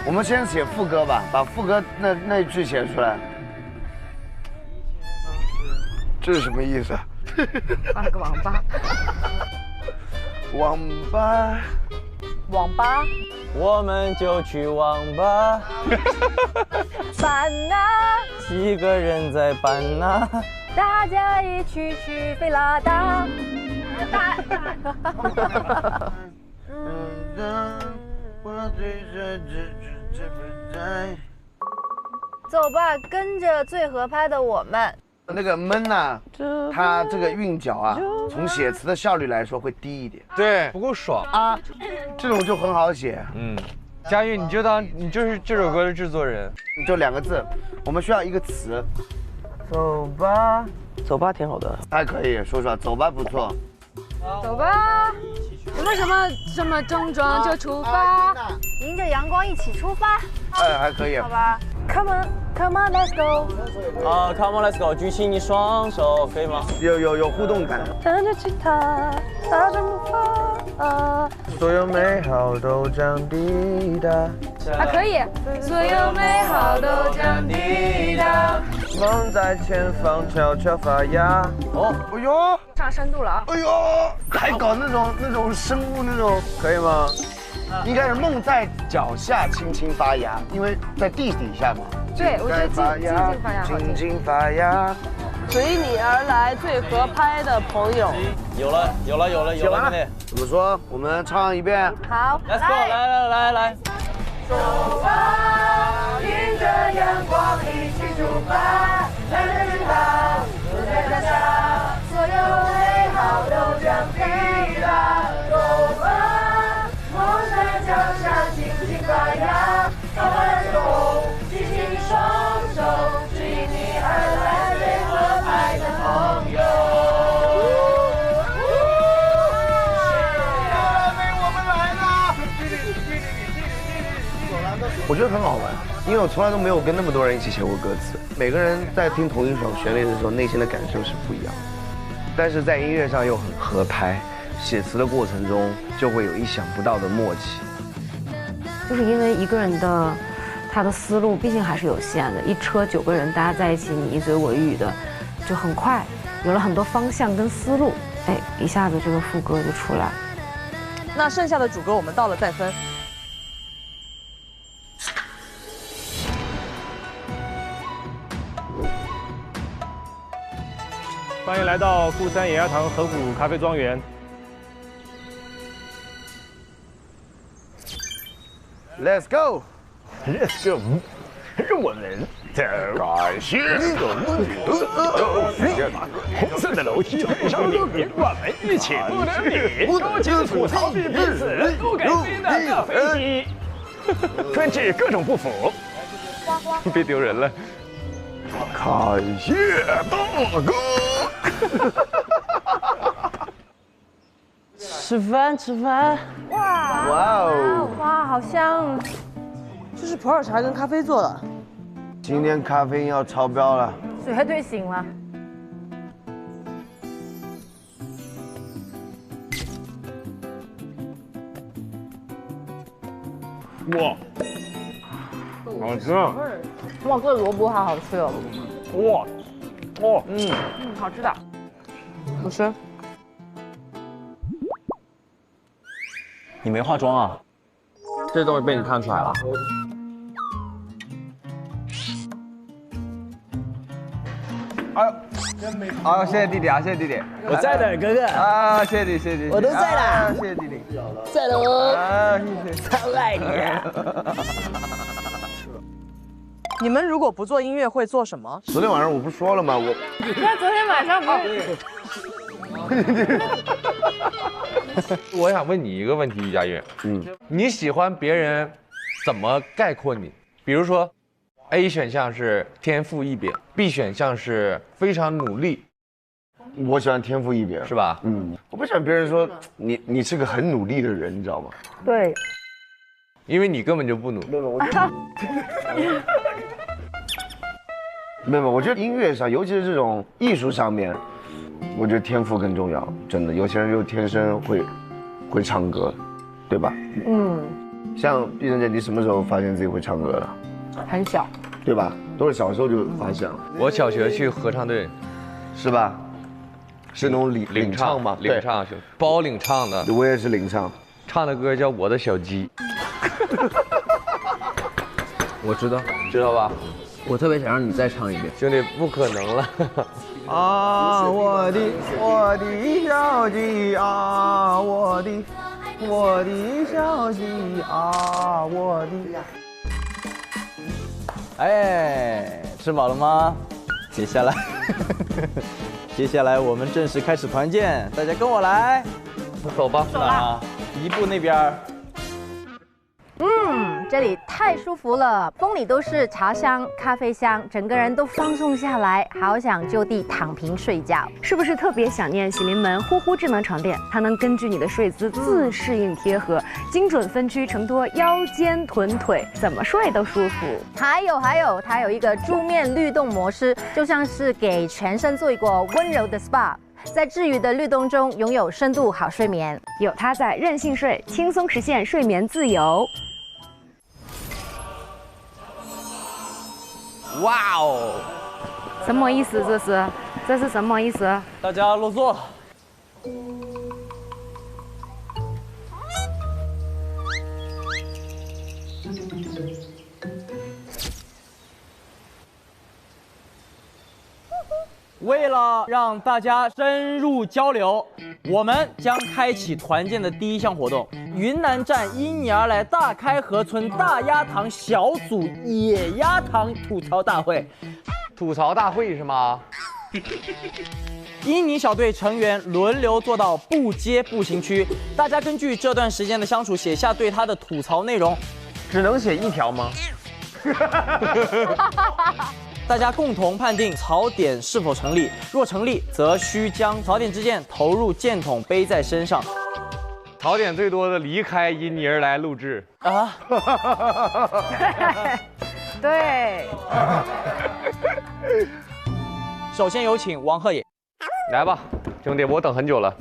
我们先写副歌吧，把副歌那句写出来。这是什么意思？画了个网吧。网吧，我们就去网吧。班纳，几个人在班纳，大家一起去费拉达。走吧，跟着最合拍的我们。那个闷呐，它这个韵脚啊，从写词的效率来说会低一点。对，不够爽啊，这种就很好写。佳玉，你就是这首歌的制作人，就2个字，我们需要一个词。走吧，走吧，挺好的，还可以，说实话，走吧不错。走吧，什么症状就出发，迎着阳光一起出发。哎，还可以。好吧 ，Come on。Come on, let's go。Come on, let's go， 举起你双手，可以吗？有互动感。弹着吉他，打着木筏。所有美好都将抵达。还可以。所有美好都将抵达。梦在前方悄悄发芽。哎呦，上深度了啊！哎呦，还搞那种生物那种，可以吗？应该是梦在脚下轻轻发芽，因为在地底下嘛。对，我觉得静静发芽好听。静静发芽。随你而来，最合拍的朋友。有了，兄弟。怎么说？我们唱一遍。好 ，Let's go， 来。走吧，迎着阳光一起出发，来日好，不再脚下，所有美好都将抵达。走吧，梦在脚下轻轻发芽，放开手，举起双手，指引你而来最合拍的朋友。我觉得很好玩，因为我从来都没有跟那么多人一起写过歌词。每个人在听同一首旋律的时候，内心的感受是不一样的，但是在音乐上又很合拍。写词的过程中就会有意想不到的默契。就是因为一个人的他的思路毕竟还是有限的，一车9个人大家在一起，你一嘴我一语的，就很快有了很多方向跟思路，哎，一下子这个副歌就出来。那剩下的主歌我们到了再分。欢迎来到富山野鸭塘河谷咖啡庄园。Let's go， 我们感谢红色的楼梯配上你，我们一起不得比，高兴吐槽彼此，不改变的大飞机，专治各种不服。别丢人了。感谢大哥。吃饭。哇，好香！这是普洱茶跟咖啡做的。今天咖啡因要超标了。绝对醒了。哇，好吃！哇，这萝卜好好吃哦！哇，好吃的。好吃。你没化妆啊？这东西被你看出来了。哎呦，谢谢弟弟啊，谢谢弟弟。我在的，哥哥。啊，谢谢弟弟。我都在啦。谢谢弟弟。在的哦。啊，谢谢。超爱你。你们如果不做音乐会做什么？昨天晚上我不说了吗？那昨天晚上不是。我想问你一个问题，于佳韵，你喜欢别人怎么概括你？比如说 ，A 选项是天赋异禀 ，B 选项是非常努力。我喜欢天赋异禀，是吧？我不喜欢别人说你是个很努力的人，你知道吗？对，因为你根本就不努力。没有，我觉得音乐上，尤其是这种艺术上面，我觉得天赋更重要。真的，有些人就天生会唱歌，对吧？像毕生姐，你什么时候发现自己会唱歌的？很小，对吧？都是小时候就发现了。我小学去合唱队，是吧？是那种领唱吗？领唱，包领唱的。我也是领唱，唱的歌叫《我的小鸡》。我知道吧？我特别想让你再唱一遍，兄弟，不可能了。啊，我的小鸡啊，我的小鸡啊，我的。哎，吃饱了吗？接下来我们正式开始团建，大家跟我来。走吧。去哪啊？一步那边。这里太舒服了，风里都是茶香、咖啡香，整个人都放松下来，好想就地躺平睡觉。是不是特别想念喜临门呼呼智能床垫？它能根据你的睡姿自适应贴合，精准分区承托腰肩臀腿，怎么睡都舒服。还有，它有一个助眠律动模式，就像是给全身做一个温柔的 SPA。在治愈的律动中拥有深度好睡眠，有它在，任性睡，轻松实现睡眠自由。哇哦，什么意思？这是什么意思？大家落座。为了让大家深入交流，我们将开启团建的第一项活动——云南站因你而来大开河村大鸭塘小组野鸭塘吐槽大会。吐槽大会是吗？因你小队成员轮流坐到不街步行区，大家根据这段时间的相处写下对他的吐槽内容。只能写一条吗？大家共同判定槽点是否成立，若成立，则需将槽点之剑投入剑筒，背在身上。槽点最多的离开因你而来录制啊！对。首先有请王鹤野，来吧，兄弟，我等很久了，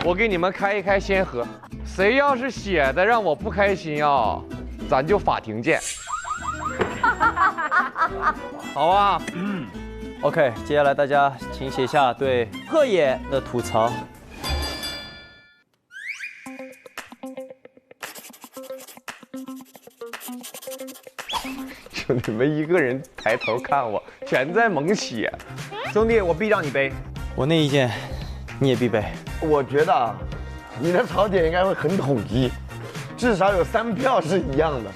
我给你们开一开先河，谁要是写的让我不开心啊，咱就法庭见。好啊，OK， 接下来大家请写下对鹤野的吐槽。兄弟们一个人抬头看我，全在猛写。兄弟，我必让你背。我那一件，你也必背。我觉得啊，你的槽点应该会很统一，至少有3票是一样的。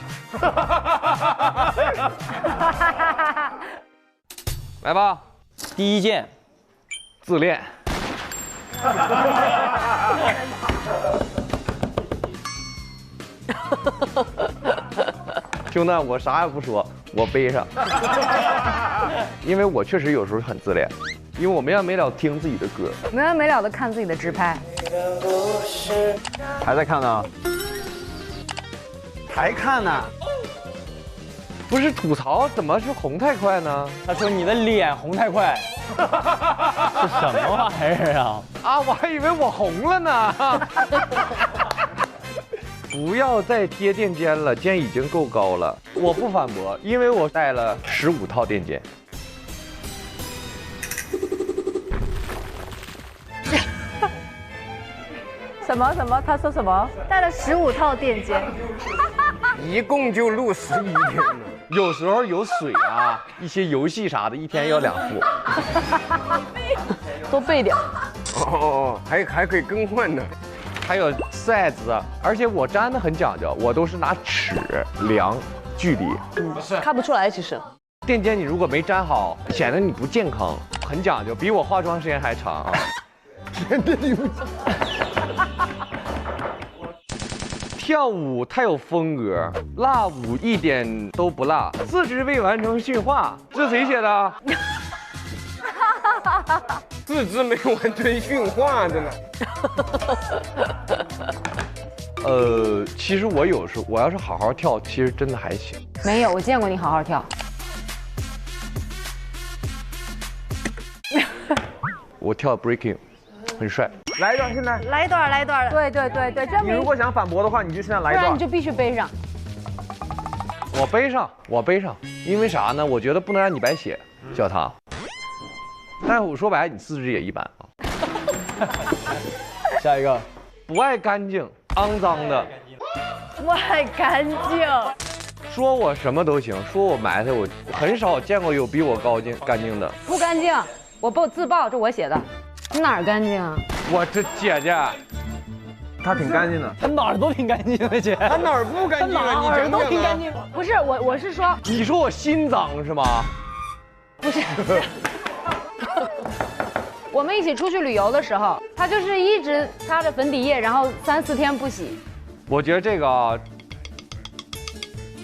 来吧，第一件，自恋。兄弟，我啥也不说，我背上，因为我确实有时候很自恋，因为我没完没了听自己的歌，没完没了的看自己的直拍，还在看呢，还看呢。不是吐槽，怎么是红太快呢？他说你的脸红太快，是什么玩意儿啊？啊，我还以为我红了呢。不要再贴垫肩了，肩已经够高了。我不反驳，因为我带了15套垫肩。什么？他说什么？带了15套垫肩，一共就录11天呢。有时候有水啊，一些游戏啥的，一天要2副。多备点。哦，还可以更换呢。还有 size， 而且我粘的很讲究，我都是拿尺量距离。看不出来其实。垫肩你如果没粘好，显得你不健康，很讲究，比我化妆时间还长啊。跳舞太有风格，辣舞一点都不辣，4肢未完成驯化，这谁写的4肢没有完全驯化的呢。其实我有时候我要是好好跳，其实真的还行。没有，我见过你好好跳。我跳 breaking， 很帅。来一段，现在来一段。对，证明你如果想反驳的话，你就现在来一段。不然你就必须背上。我背上，因为啥呢？我觉得不能让你白写，小唐。但是我说白了，你4肢也一般啊。下一个，不爱干净，肮脏的。不爱干净。说我什么都行，说我埋汰，我很少见过有比我干净的。不干净，我自爆，这我写的。你哪儿干净啊？我这姐姐，她挺干净的，她哪儿都挺干净的，姐。她哪儿不干净啊？哪儿都挺干净。不是我是说，你说我心脏是吗？不是。我们一起出去旅游的时候，他就是一直擦着粉底液，然后3、4天不洗。我觉得这个啊，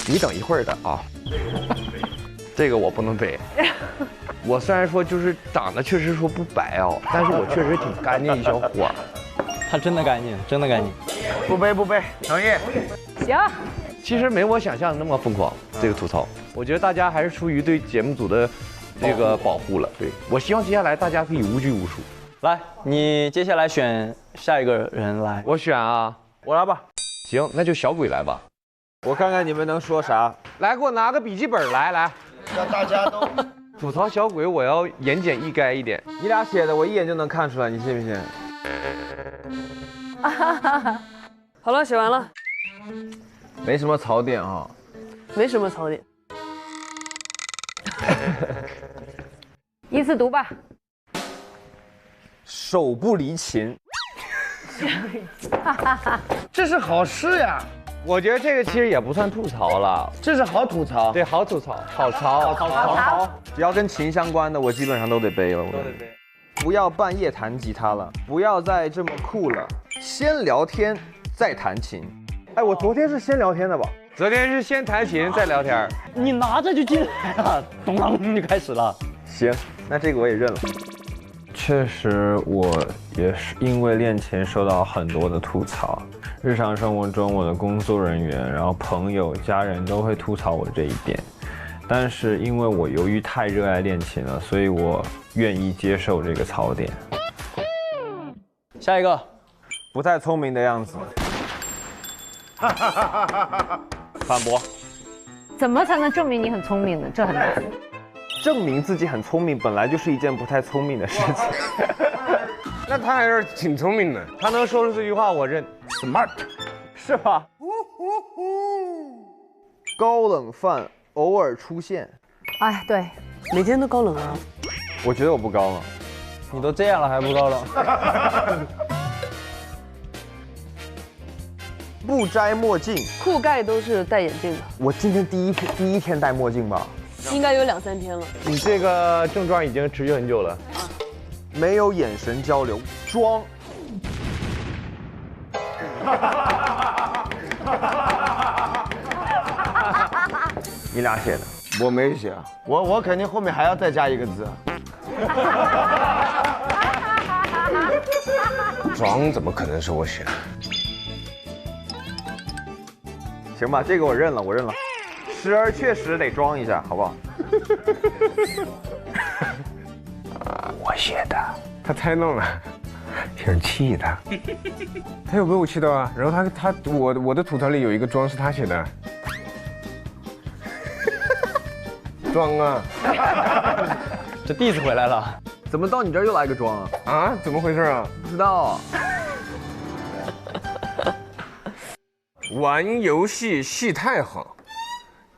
你等一会儿的啊。这个我不能背。我虽然说就是长得确实说不白哦，但是我确实挺干净一小伙儿。他真的干净，真的干净。不背不背，同意。行。其实没我想象的那么疯狂，这个吐槽，我觉得大家还是出于对节目组的这个保护了。对，我希望接下来大家可以无拘无束。来，你接下来选下一个人来。我选啊，我来吧。行，那就小鬼来吧。我看看你们能说啥。来，给我拿个笔记本来，让大家都吐槽小鬼，我要言简意赅一点。你俩写的我一眼就能看出来，你信不信？好了，写完了。没什么槽点啊。没什么槽点。依次读吧。手不离琴。这是好事呀。我觉得这个其实也不算吐槽了，这是好吐槽。对，好吐槽，好槽。只要跟琴相关的，我基本上都得背了。都得背。不要半夜弹吉他了，不要再这么酷了，先聊天再弹琴。哎，我昨天是先聊天的吧？昨天是先弹琴再聊天。你拿着就进来了，咚啷就开始了。行，那这个我也认了。确实，我也是因为练琴受到很多的吐槽。日常生活中，我的工作人员、然后朋友、家人都会吐槽我这一点。但是因为我由于太热爱练琴了，所以我愿意接受这个槽点。下一个，不太聪明的样子。反驳。怎么才能证明你很聪明呢？这很难。证明自己很聪明本来就是一件不太聪明的事情。那他还是挺聪明的，他能说出这句话，我认 smart， 是吧？高冷范偶尔出现。哎，对，每天都高冷啊。我觉得我不高冷。你都这样了还不高冷？不摘墨镜。酷盖都是戴眼镜的。我今天第一天戴墨镜吧？应该有2、3天了。你这个症状已经持续很久了。没有眼神交流，装。你俩写的，我没写，我肯定后面还要再加一个字。装怎么可能是我写的？行吧，这个我认了，时而确实得装一下，好不好？我写的，他猜中了，挺气的。他有被我气到啊？然后我的吐槽里有一个装是他写的，装啊！这弟子回来了，怎么到你这儿又来个装啊？啊？怎么回事啊？不知道。玩游戏戏太好，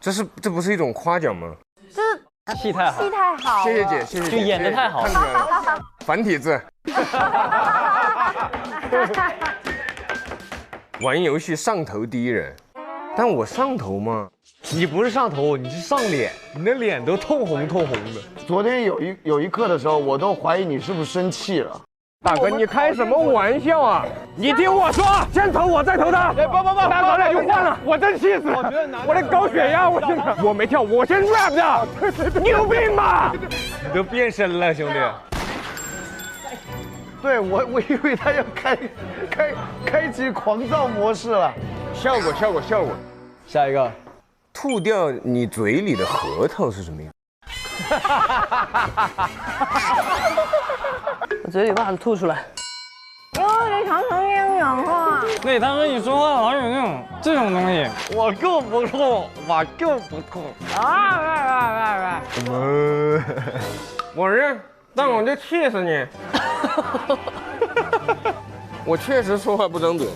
这不是一种夸奖吗？戏太好，戏太好，谢谢姐，谢谢姐，就演得太好，看出来了，繁体字。玩游戏上头第一人，但我上头吗？你不是上头，你是上脸，你的脸都通红的。昨天有一刻的时候，我都怀疑你是不是生气了。大哥，你开什么玩笑啊？你听我说，先投我，再投他。不，咱俩就换了，我真气死了！我得高血压，我没跳，我先 rap 的，你有病吧？你都变身了，兄弟。对我以为他要开启狂躁模式了。效果。下一个，吐掉你嘴里的核桃是什么意思？我嘴里把它吐出来。你常常这样讲话。对，他说你说话老有这种东西。我就不吐。我认，但我就气死你。我确实说话不张嘴，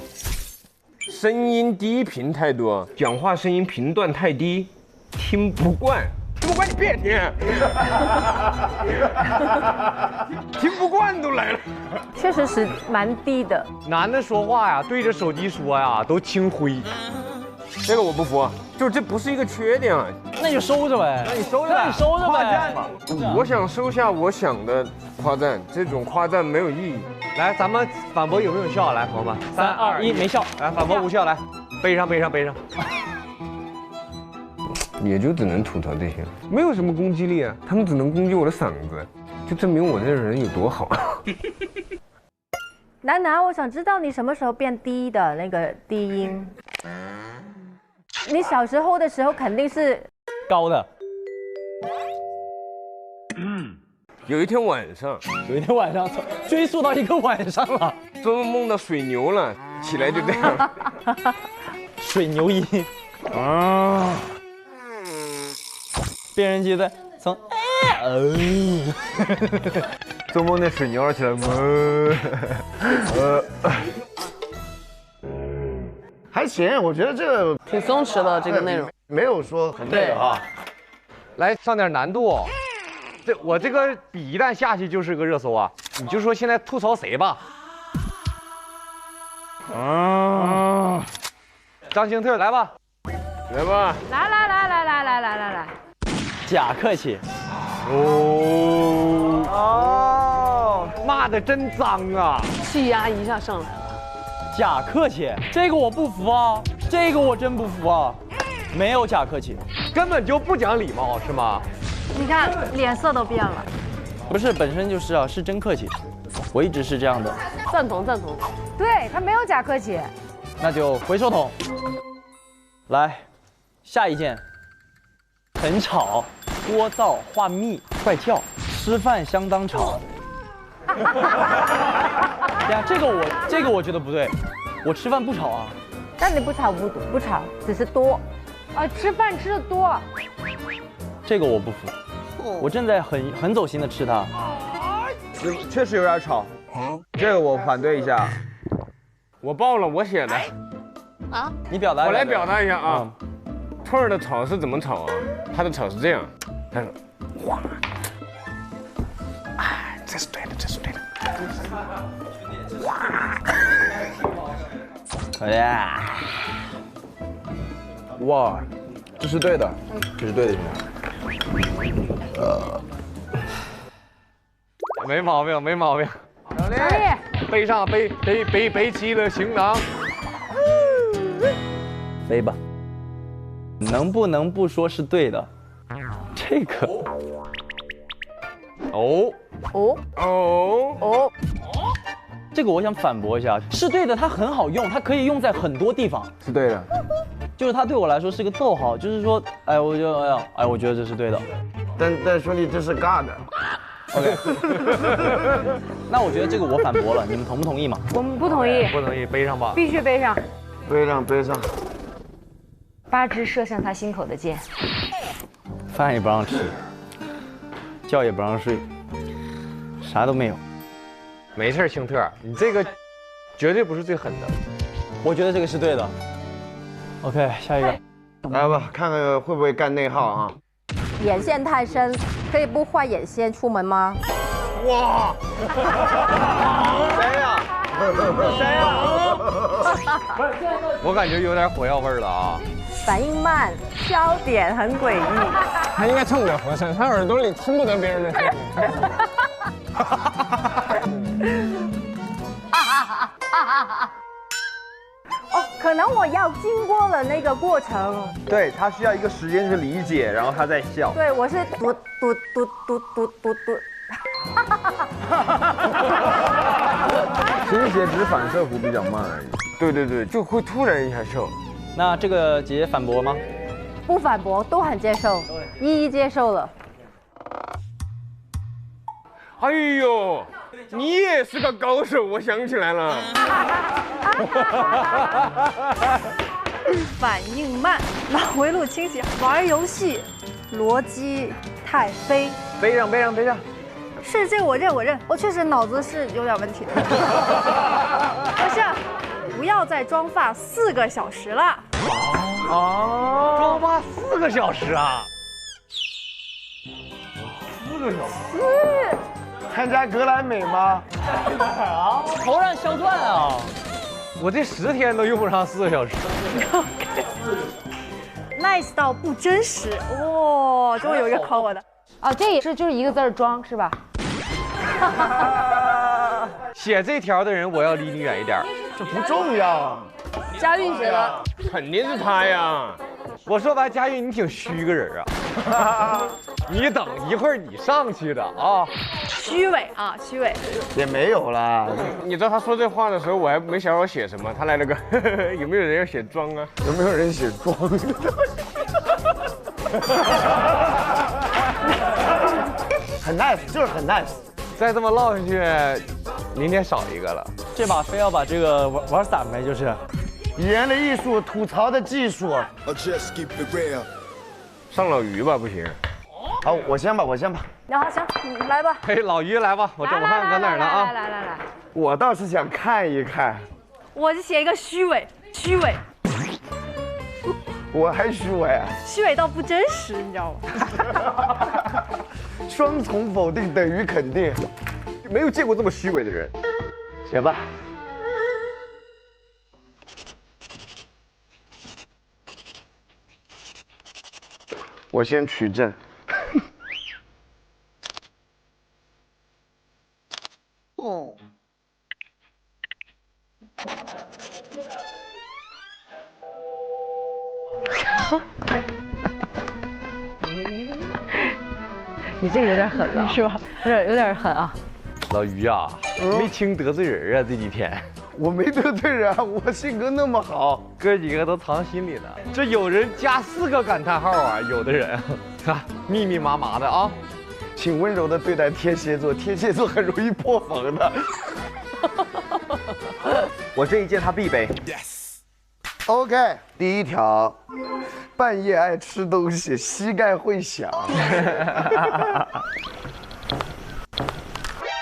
声音低频太多，讲话声音频段太低，听不惯。听不惯你别听，听不惯都来了。确实是蛮低的。男的说话呀，对着手机说呀，都清灰。这个我不服，就是这不是一个缺点啊。那就收着呗。那你收着呗。夸赞嘛，我想收下我想的夸赞，这种夸赞没有意义。来，咱们反驳有没有效？来，朋友们，3、2、1，没效。来，反驳无效，来，背上。也就只能吐槽这些，没有什么攻击力啊。他们只能攻击我的嗓子，就证明我这个人有多好。楠楠，我想知道你什么时候变低的那个低音？你小时候的时候肯定是高的。有一天晚上追溯到一个晚上了，做梦梦到水牛了，起来就这样。水牛音啊，变人机在从做梦那水牛起来还行，我觉得这个挺松弛的这个内容，没有说很那个啊。来上点难度。我这个笔一旦下去就是个热搜啊！你就说现在吐槽谁吧。啊，张兴特来吧，来吧，来，假客气。哦，骂的真脏啊！气压一下上来了。假客气，这个我不服啊，这个我真不服啊，没有假客气，根本就不讲礼貌是吗？你看脸色都变了。不是，本身就是啊，是真客气，我一直是这样的。赞同。对他没有假客气。那就回收桶。来，下一件，很吵，聒噪，话密，怪叫，吃饭相当吵。对呀，这个我觉得不对，我吃饭不吵啊。但你不吵，只是多。啊，吃饭吃的多。这个我不服，我正在很走心的吃它。确实有点吵，这个我反对一下。我报了，我写的。啊？你表达。我来表达一下啊。兔儿的吵是怎么吵啊？他的吵是这样，他说哇，哎，这是对的。哇，哎呀，哇，这是对的，这是对的，兄弟。没毛病。小丽，背起了行囊，背吧。能不能不说是对的？这个。这个我想反驳一下，是对的，它很好用，它可以用在很多地方。是对的，就是它对我来说是个逗号，就是说，我觉得这是对的。但兄弟，这是尬的。OK， 那我觉得这个我反驳了，你们同不同意嘛？我们不同意。不同意，背上吧。必须背上。背上。8支射向他心口的箭。饭也不让吃，觉也不让睡，啥都没有。没事，星特，你这个绝对不是最狠的。我觉得这个是对的。OK， 下一个。来吧，看看会不会干内耗啊？眼线太深，可以不画眼线出门吗？哇！谁呀？我感觉有点火药味了啊！反应慢，焦点很诡异。他应该蹭不了和珅，他耳朵里听不得别人的声音。哦，可能我要经过了那个过程。对他需要一个时间去理解，然后他再笑。对，我是嘟。其实只是反射弧比较慢而已。对，就会突然一下笑。那这个姐姐反驳吗？不反驳，都很接受，一一接受了。哎呦，你也是个高手，我想起来了。反应慢，脑回路清晰，玩游戏，逻辑太飞。背上。是这个我认，我确实脑子是有点问题的。不是，不要再妆发4个小时了。妆发4个小时啊？4个小时？参加格莱美吗？头上镶钻啊！我这10天都用不上4个小时。nice 到不真实，哇，终于有一个考我的。啊，这也是就是一个字装是吧？写这条的人，我要离你远一点。这不重要啊。佳韵写的，肯定是他呀。我说白，佳玉你挺虚个人啊。你等一会儿你上去的啊。虚伪啊，虚伪。也没有啦。你知道他说这话的时候，我还没想好写什么。他来了个有没有人要写装啊？有没有人写装？很 nice， 就是很 nice。再这么唠下去，明天少一个了。这把非要把这个玩散呗，就是。语言的艺术，吐槽的技术。上老于吧，不行。好，我先吧。那好，行，你来吧。嘿，老于来吧，我看搁哪儿呢啊？来。我倒是想看一看。我就写一个虚伪。我还虚伪啊？虚伪到不真实，你知道吗？双重否定等于肯定，没有见过这么虚伪的人。写吧。我先取证。哦。你这个有点狠了，是吧？有点狠啊。老于啊，没轻得罪人啊，这几天。我没得罪人啊，我性格那么好，哥几个都藏心里了。这有人加4个感叹号啊，有的人，看密密麻麻的啊。请温柔的对待天蝎座，天蝎座很容易破防的。我这一件他必背。OK， 第一条，半夜爱吃东西，膝盖会响。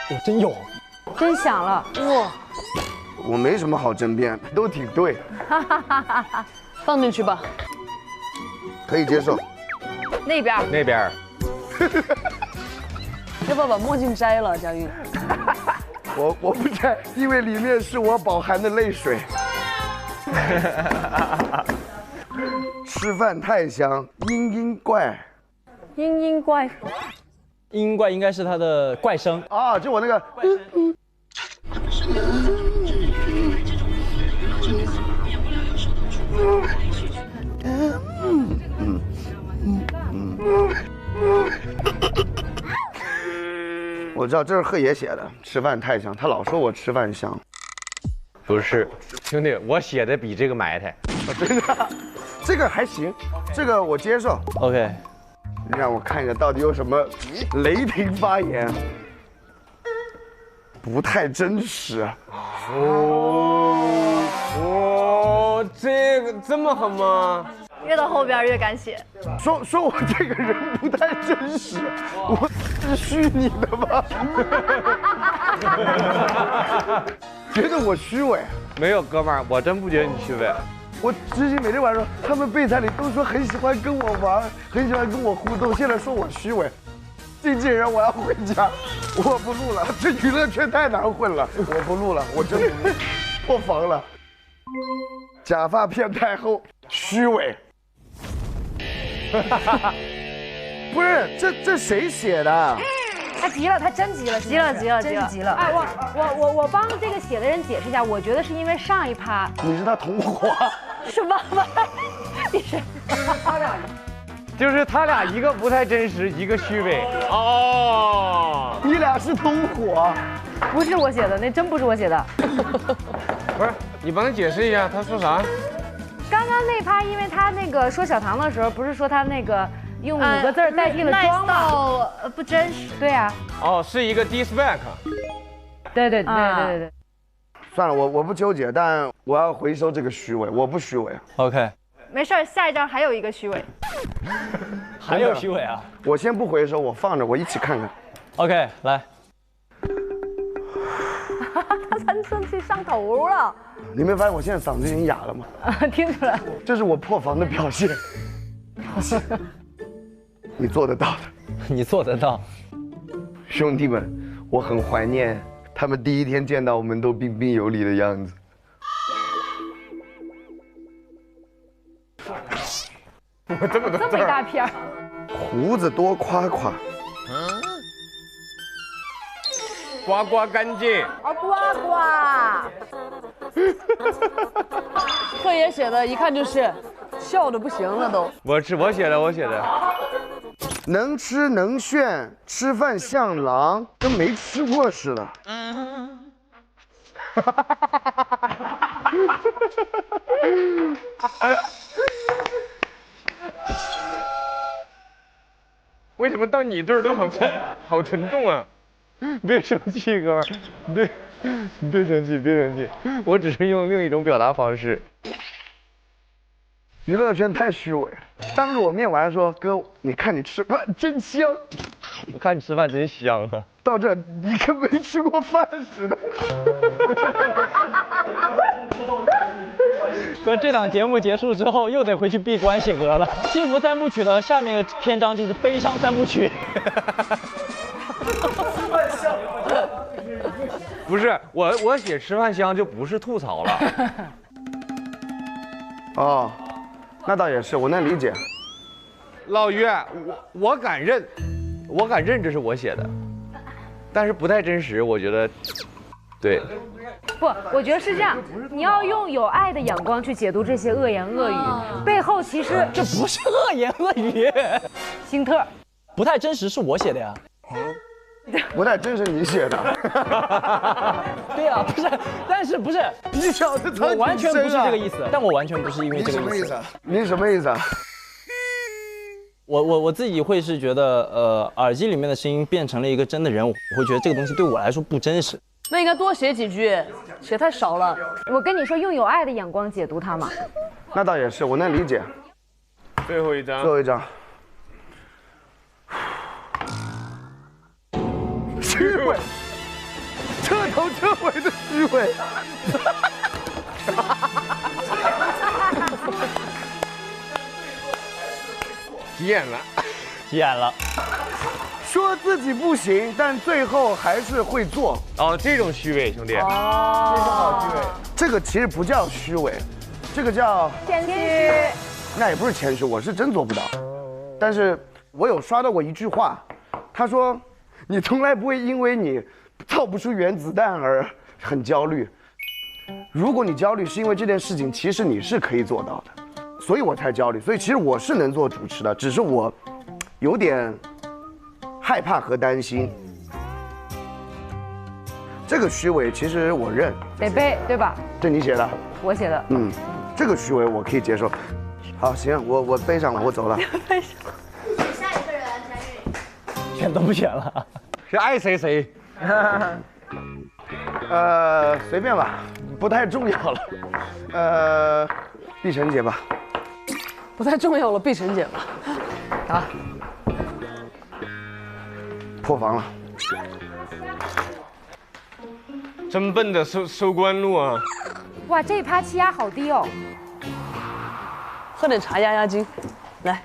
我真有，真响了哇！我没什么好争辩，都挺对。放进去吧，可以接受。那边。要不要把墨镜摘了，佳玉？我不摘，因为里面是我饱含的泪水。吃饭太香，嘤怪。嘤怪。嘤怪应该是他的怪声啊，就我那个。我知道这是贺爷写的，吃饭太香，他老说我吃饭香。不是，兄弟，我写的比这个埋汰。真的，这个还行，这个我接受。OK， 让我看一下到底有什么雷霆发言，不太真实。这个这么狠吗？越到后边越敢写。说我这个人不太真实，我是虚拟的吗？觉得我虚伪？没有，哥们儿，我真不觉得你虚伪。我之前每天晚上他们备餐里都说很喜欢跟我玩，很喜欢跟我互动，现在说我虚伪。经纪人，我要回家，我不录了，这娱乐圈太难混了，我不录了，我真不录，破防了。假发骗太后，虚伪。不是，这谁写的？他急了，他真急了，真是急了。哎，我帮这个写的人解释一下，我觉得是因为上一趴你是他同伙，是吧？你是他俩，就是他俩一个不太真实，一个虚伪。哦，你俩是同伙？不是我写的，那真不是我写的。不是，你帮他解释一下，他说啥？刚刚那趴，因为他那个说小唐的时候，不是说他那个用5个字代替了装吗？不真实。对呀。哦，是一个 diss-back。对。算了，我不纠结，但我要回收这个虚伪，我不虚伪。OK。没事，下一张还有一个虚伪。还有虚伪啊？我先不回收，我放着，我一起看看。OK， 来。他生气上头了。你没发现我现在嗓子已经哑了吗？听出来。这是我破防的表现。你做得到的，你做得到。兄弟们，我很怀念他们第一天见到我们都彬彬有礼的样子。这么一大片，胡子多夸夸。刮刮干净。刮刮。贺爷写的，一看就是笑的不行了都。我写的。能吃能炫，吃饭像狼，跟没吃过似的。为什么到你这儿都好沉重啊？别生气，哥们儿，别生气，我只是用另一种表达方式。娱乐圈太虚伪了，当着我面我还说哥，你看你吃饭真香，我看你吃饭真香啊。到这你跟没吃过饭似的。哥，这档节目结束之后又得回去闭关写歌了。幸福三部曲的下面的篇章就是悲伤三部曲。不是我写吃饭香就不是吐槽了。哦，那倒也是，我能理解。老于，我敢认这是我写的，但是不太真实，我觉得，对。不，我觉得是这样，你要用有爱的眼光去解读这些恶言恶语，背后其实这不是恶言恶语。辛特，不太真实是我写的呀。不太真是你写的。对啊，不是，但是不是你小子我完全不是这个意思，但我完全不是因为这个意思。你什么意思啊？我自己会是觉得，耳机里面的声音变成了一个真的人，我会觉得这个东西对我来说不真实。那应该多写几句，写太少了。我跟你说，用有爱的眼光解读它嘛。那倒也是，我能理解。最后一张。最后一张。虚伪，彻头彻尾的虚伪。急眼了，急眼了。说自己不行，但最后还是会做。哦，这种虚伪，兄弟。哦，这个好虚伪。这个其实不叫虚伪，这个叫谦虚。那也不是谦虚，我是真做不到。但是我有刷到过一句话，他说：“你从来不会因为你造不出原子弹而很焦虑。如果你焦虑是因为这件事情，其实你是可以做到的，所以我才焦虑。所以其实我是能做主持的，只是我有点害怕和担心。这个虚伪其实我认，得背对吧？这你写的，我写的。嗯，这个虚伪我可以接受。好，行，我背上了，我走了。背上。下一个人，佳玉。选都不选了，是爱谁谁。随便吧，不太重要了。碧晨姐吧。不太重要了，碧晨姐吧。好。破防了。真笨的收官路啊！哇，这一趴气压好低哦。喝点茶压压惊，来。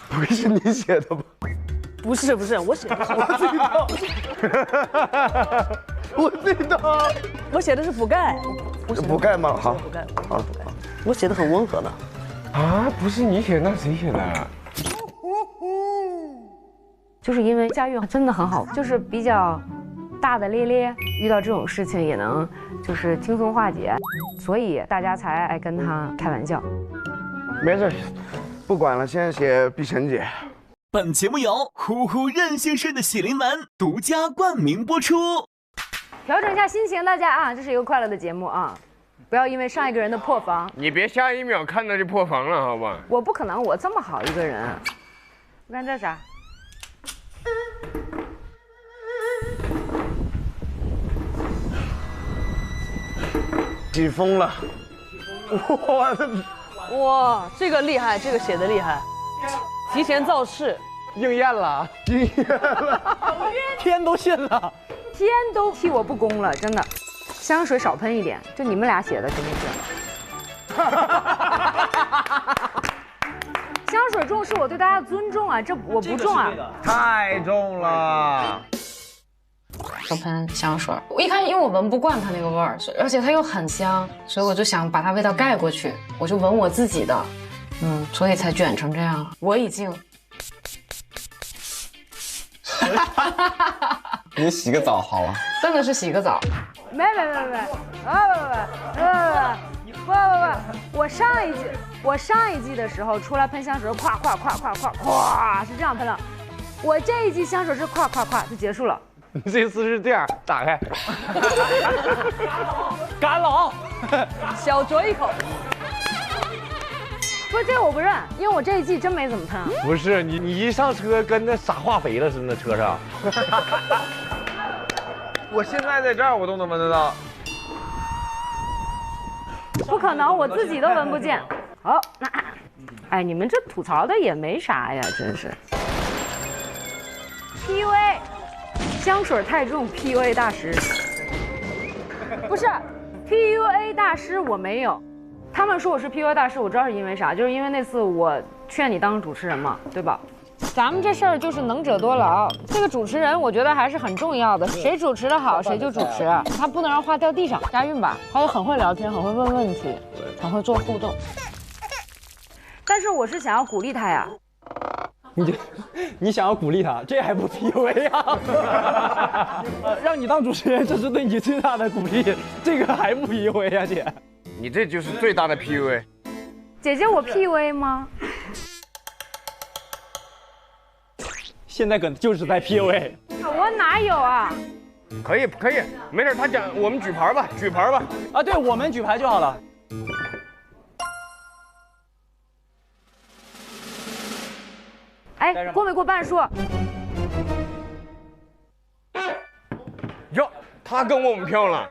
不会是你写的吧？不是，我写的是我知道，我写的是补钙。补钙吗？好，补钙，好，我写的很温和的。啊，不是你写，那谁写的？就是因为佳玉真的很好，就是比较大大咧咧，遇到这种事情也能就是轻松化解，所以大家才爱跟他开玩笑。没事，不管了，先写碧晨姐。本节目由呼呼任性睡的喜临门独家冠名播出。调整一下心情，大家啊，这是一个快乐的节目啊，不要因为上一个人的破防，你别下一秒看到就破防了，好吧？我不可能，我这么好一个人。你看这啥？起风了，哇，这个厉害，这个写的厉害，提前造势，应验了，天都信了，天都替我不公了，真的。香水少喷一点，就你们俩写的肯定是。香水重是我对大家的尊重啊，这我不重啊，太重了。少喷香水，我一开始因为我闻不惯它那个味儿，而且它又很香，所以我就想把它味道盖过去，我就闻我自己的，所以才卷成这样。我已经，你洗个澡好了，真的是洗个澡。没，不，我上一季的时候出来喷香水，咵是这样喷的。我这一季香水是咵就结束了。你这次是这样打开，干了，小酌一口。不是这个我不认，因为我这一季真没怎么喷。不是你一上车跟那撒化肥了似的，那车上。我现在在这儿我都能闻得到。不可能，我自己都闻不见。好，那，哎，你们这吐槽的也没啥呀，真是。PUA， 香水太重 ，PUA 大师。不是 ，PUA 大师我没有。他们说我是 PUA 大师，我知道是因为啥，就是因为那次我劝你当主持人嘛，对吧？咱们这事儿就是能者多劳，这个主持人我觉得还是很重要的，谁主持的好谁就主持，他不能让话掉地上。押韵吧，他也很会聊天，很会问问题，很会做互动。但是我是想要鼓励他呀。你想要鼓励他，这还不 PUA 啊？让你当主持人，这是对你最大的鼓励，这个还不 PUA 呀，姐？你这就是最大的 PUA。姐姐，我 PUA 吗？现在可能就是在 PUA。我哪有啊？可以，没事，他讲我们举牌吧，举牌吧。啊，对，我们举牌就好了。哎，过没过半数？哟，他跟我们票了。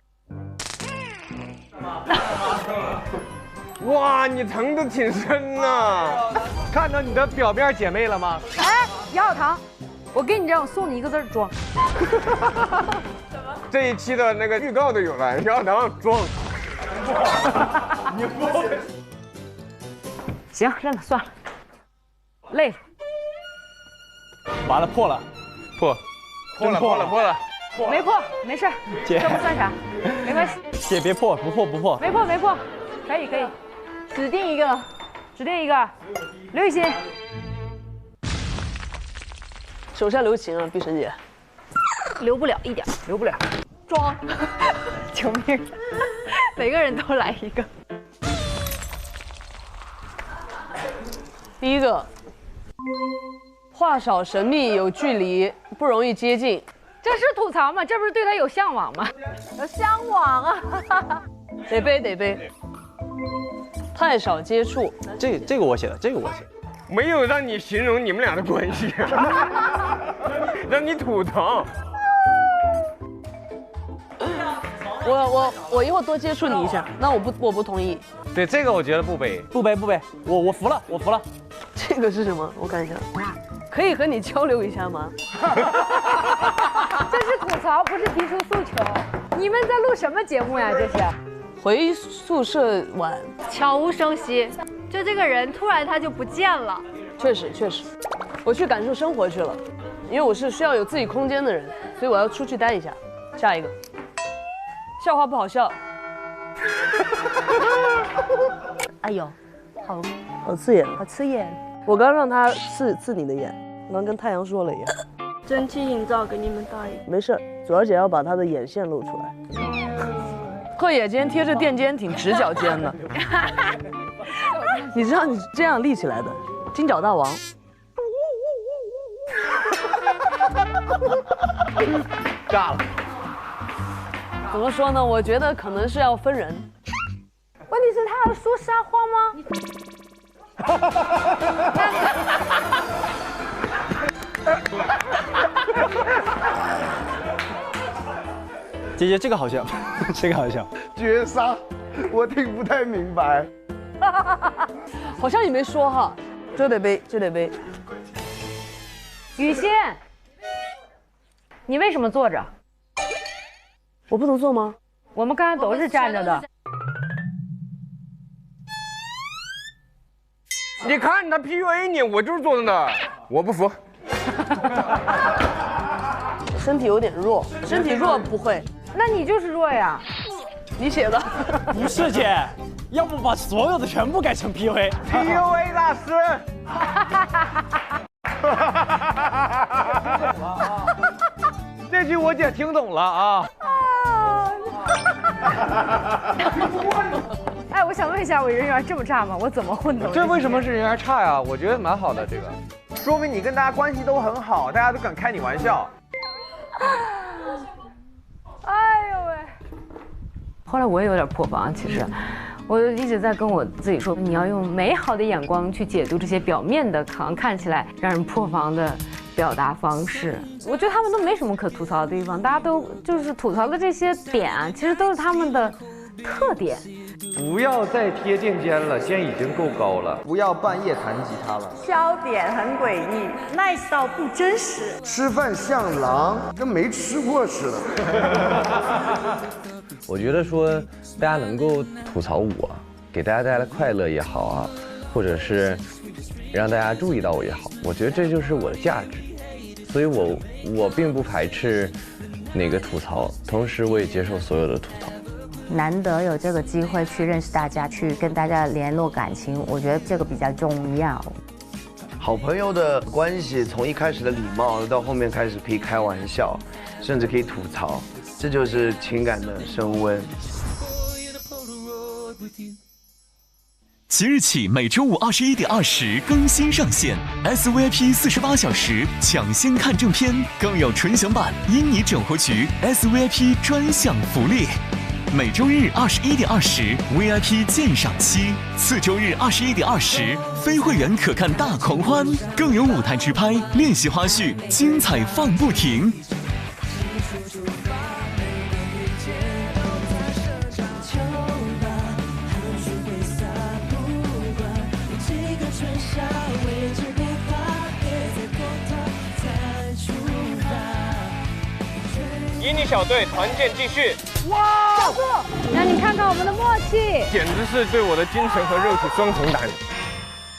哇，你疼得挺深呐！看到你的表面姐妹了吗？哎，杨小糖，我给你这样送你一个字儿装。这一期的那个预告都有了，杨小糖装。行，认了，算了，累了。完了，破了，破了。没破，没事，姐，这不算啥，没关系。姐别破，不破。没破，可以，指定一个，刘雨欣。手下留情啊，碧晨姐。留不了一点，留不了。装，救命！每个人都来一个。第一个，话少神秘有距离，不容易接近。这是吐槽吗？这不是对他有向往吗？有向往啊！得背。太少接触，这个我写的，没有让你形容你们俩的关系，让你吐槽。我一会儿多接触你一下，那我不同意。对，这个我觉得不背，我服了。这个是什么？我看一下，可以和你交流一下吗？这是吐槽，不是提出诉求。你们在录什么节目呀？这是回宿舍晚，悄无声息，就这个人突然他就不见了。确实，我去感受生活去了，因为我是需要有自己空间的人，所以我要出去待一下。下一个，笑话不好笑。哎呦，好刺眼，好刺眼。我刚让他刺你的眼，我刚跟太阳说了一样。蒸汽营造给你们大爷。没事，左儿姐要把她的眼线露出来。鹤野今天贴着垫肩挺直角肩的，你知道你这样立起来的，金角大王。炸了。怎么说呢？我觉得可能是要分人。问题是他要说瞎话吗？姐姐这个好笑，绝杀，我听不太明白。好像也没说哈，就得背。雨欣，你为什么坐着？我不能坐吗？我们刚才都是站着的。你看他 PUA 你，我就是坐着的，我不服。身体有点弱，身体弱不会，那你就是弱呀。你写的。不是姐，要不把所有的全部改成 PUA。PUA 大师。这句我姐听懂了啊。哎，我想问一下，我人缘这么差吗？我怎么混的？这为什么是人缘差呀？我觉得蛮好的，这个说明你跟大家关系都很好，大家都敢开你玩笑。哎呦喂！后来我也有点破防，其实。我一直在跟我自己说，你要用美好的眼光去解读这些表面的，好像看起来让人破防的表达方式。我觉得他们都没什么可吐槽的地方，大家都就是吐槽的这些点啊，其实都是他们的特点。不要再贴垫肩了，肩已经够高了。不要半夜弹吉他了。笑点很诡异 ，nice 到不真实。吃饭像狼，跟没吃过似的。我觉得说大家能够吐槽我，给大家带来快乐也好啊，或者是让大家注意到我也好，我觉得这就是我的价值。所以我并不排斥哪个吐槽，同时我也接受所有的吐槽。难得有这个机会去认识大家，去跟大家联络感情，我觉得这个比较重要。好朋友的关系从一开始的礼貌到后面开始可以开玩笑，甚至可以吐槽，这就是情感的升温。即日起每周五21点20更新上线 ，SVIP 48小时抢先看正片，更有纯享版因你整活局 SVIP 专享福利。每周日21点20 VIP 鉴赏期，次周日21点20非会员可看大狂欢，更有舞台直拍、练习花絮，精彩放不停。以你小队团建继续。哇！小哥，让你看看我们的默契，简直是对我的精神和肉体双重打击。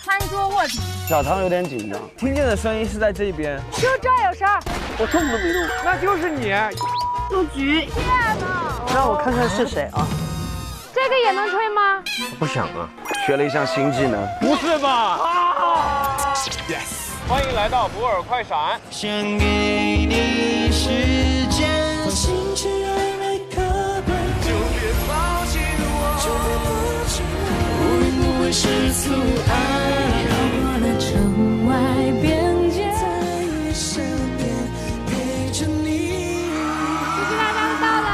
餐桌卧底，小唐有点紧张，听见的声音是在这边，就这有事儿，我中都没录，那就是你，出局。天哪！让我看看是谁啊？这个也能吹吗？不想啊，学了一项新技能。不是吧？啊 ！Yes， 欢迎来到博尔快闪。想给你时间。心去爱每个人，就别抱紧我，就别抱紧我，我永不会失足爱，绕过了城外边界，在你身边陪着你。谢谢大家的到来。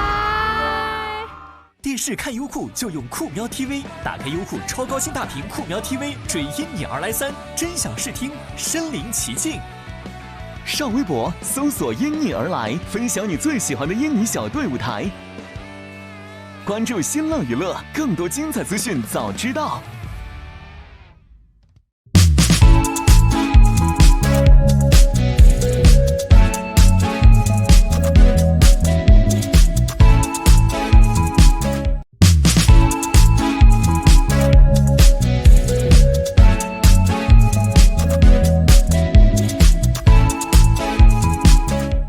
电视看优酷就用酷喵 TV， 打开优酷超高清大屏酷喵 TV， 追因你而来3，真想试听，身临其境。上微博搜索因你而来，分享你最喜欢的因你小队舞台。关注新浪娱乐，更多精彩资讯早知道。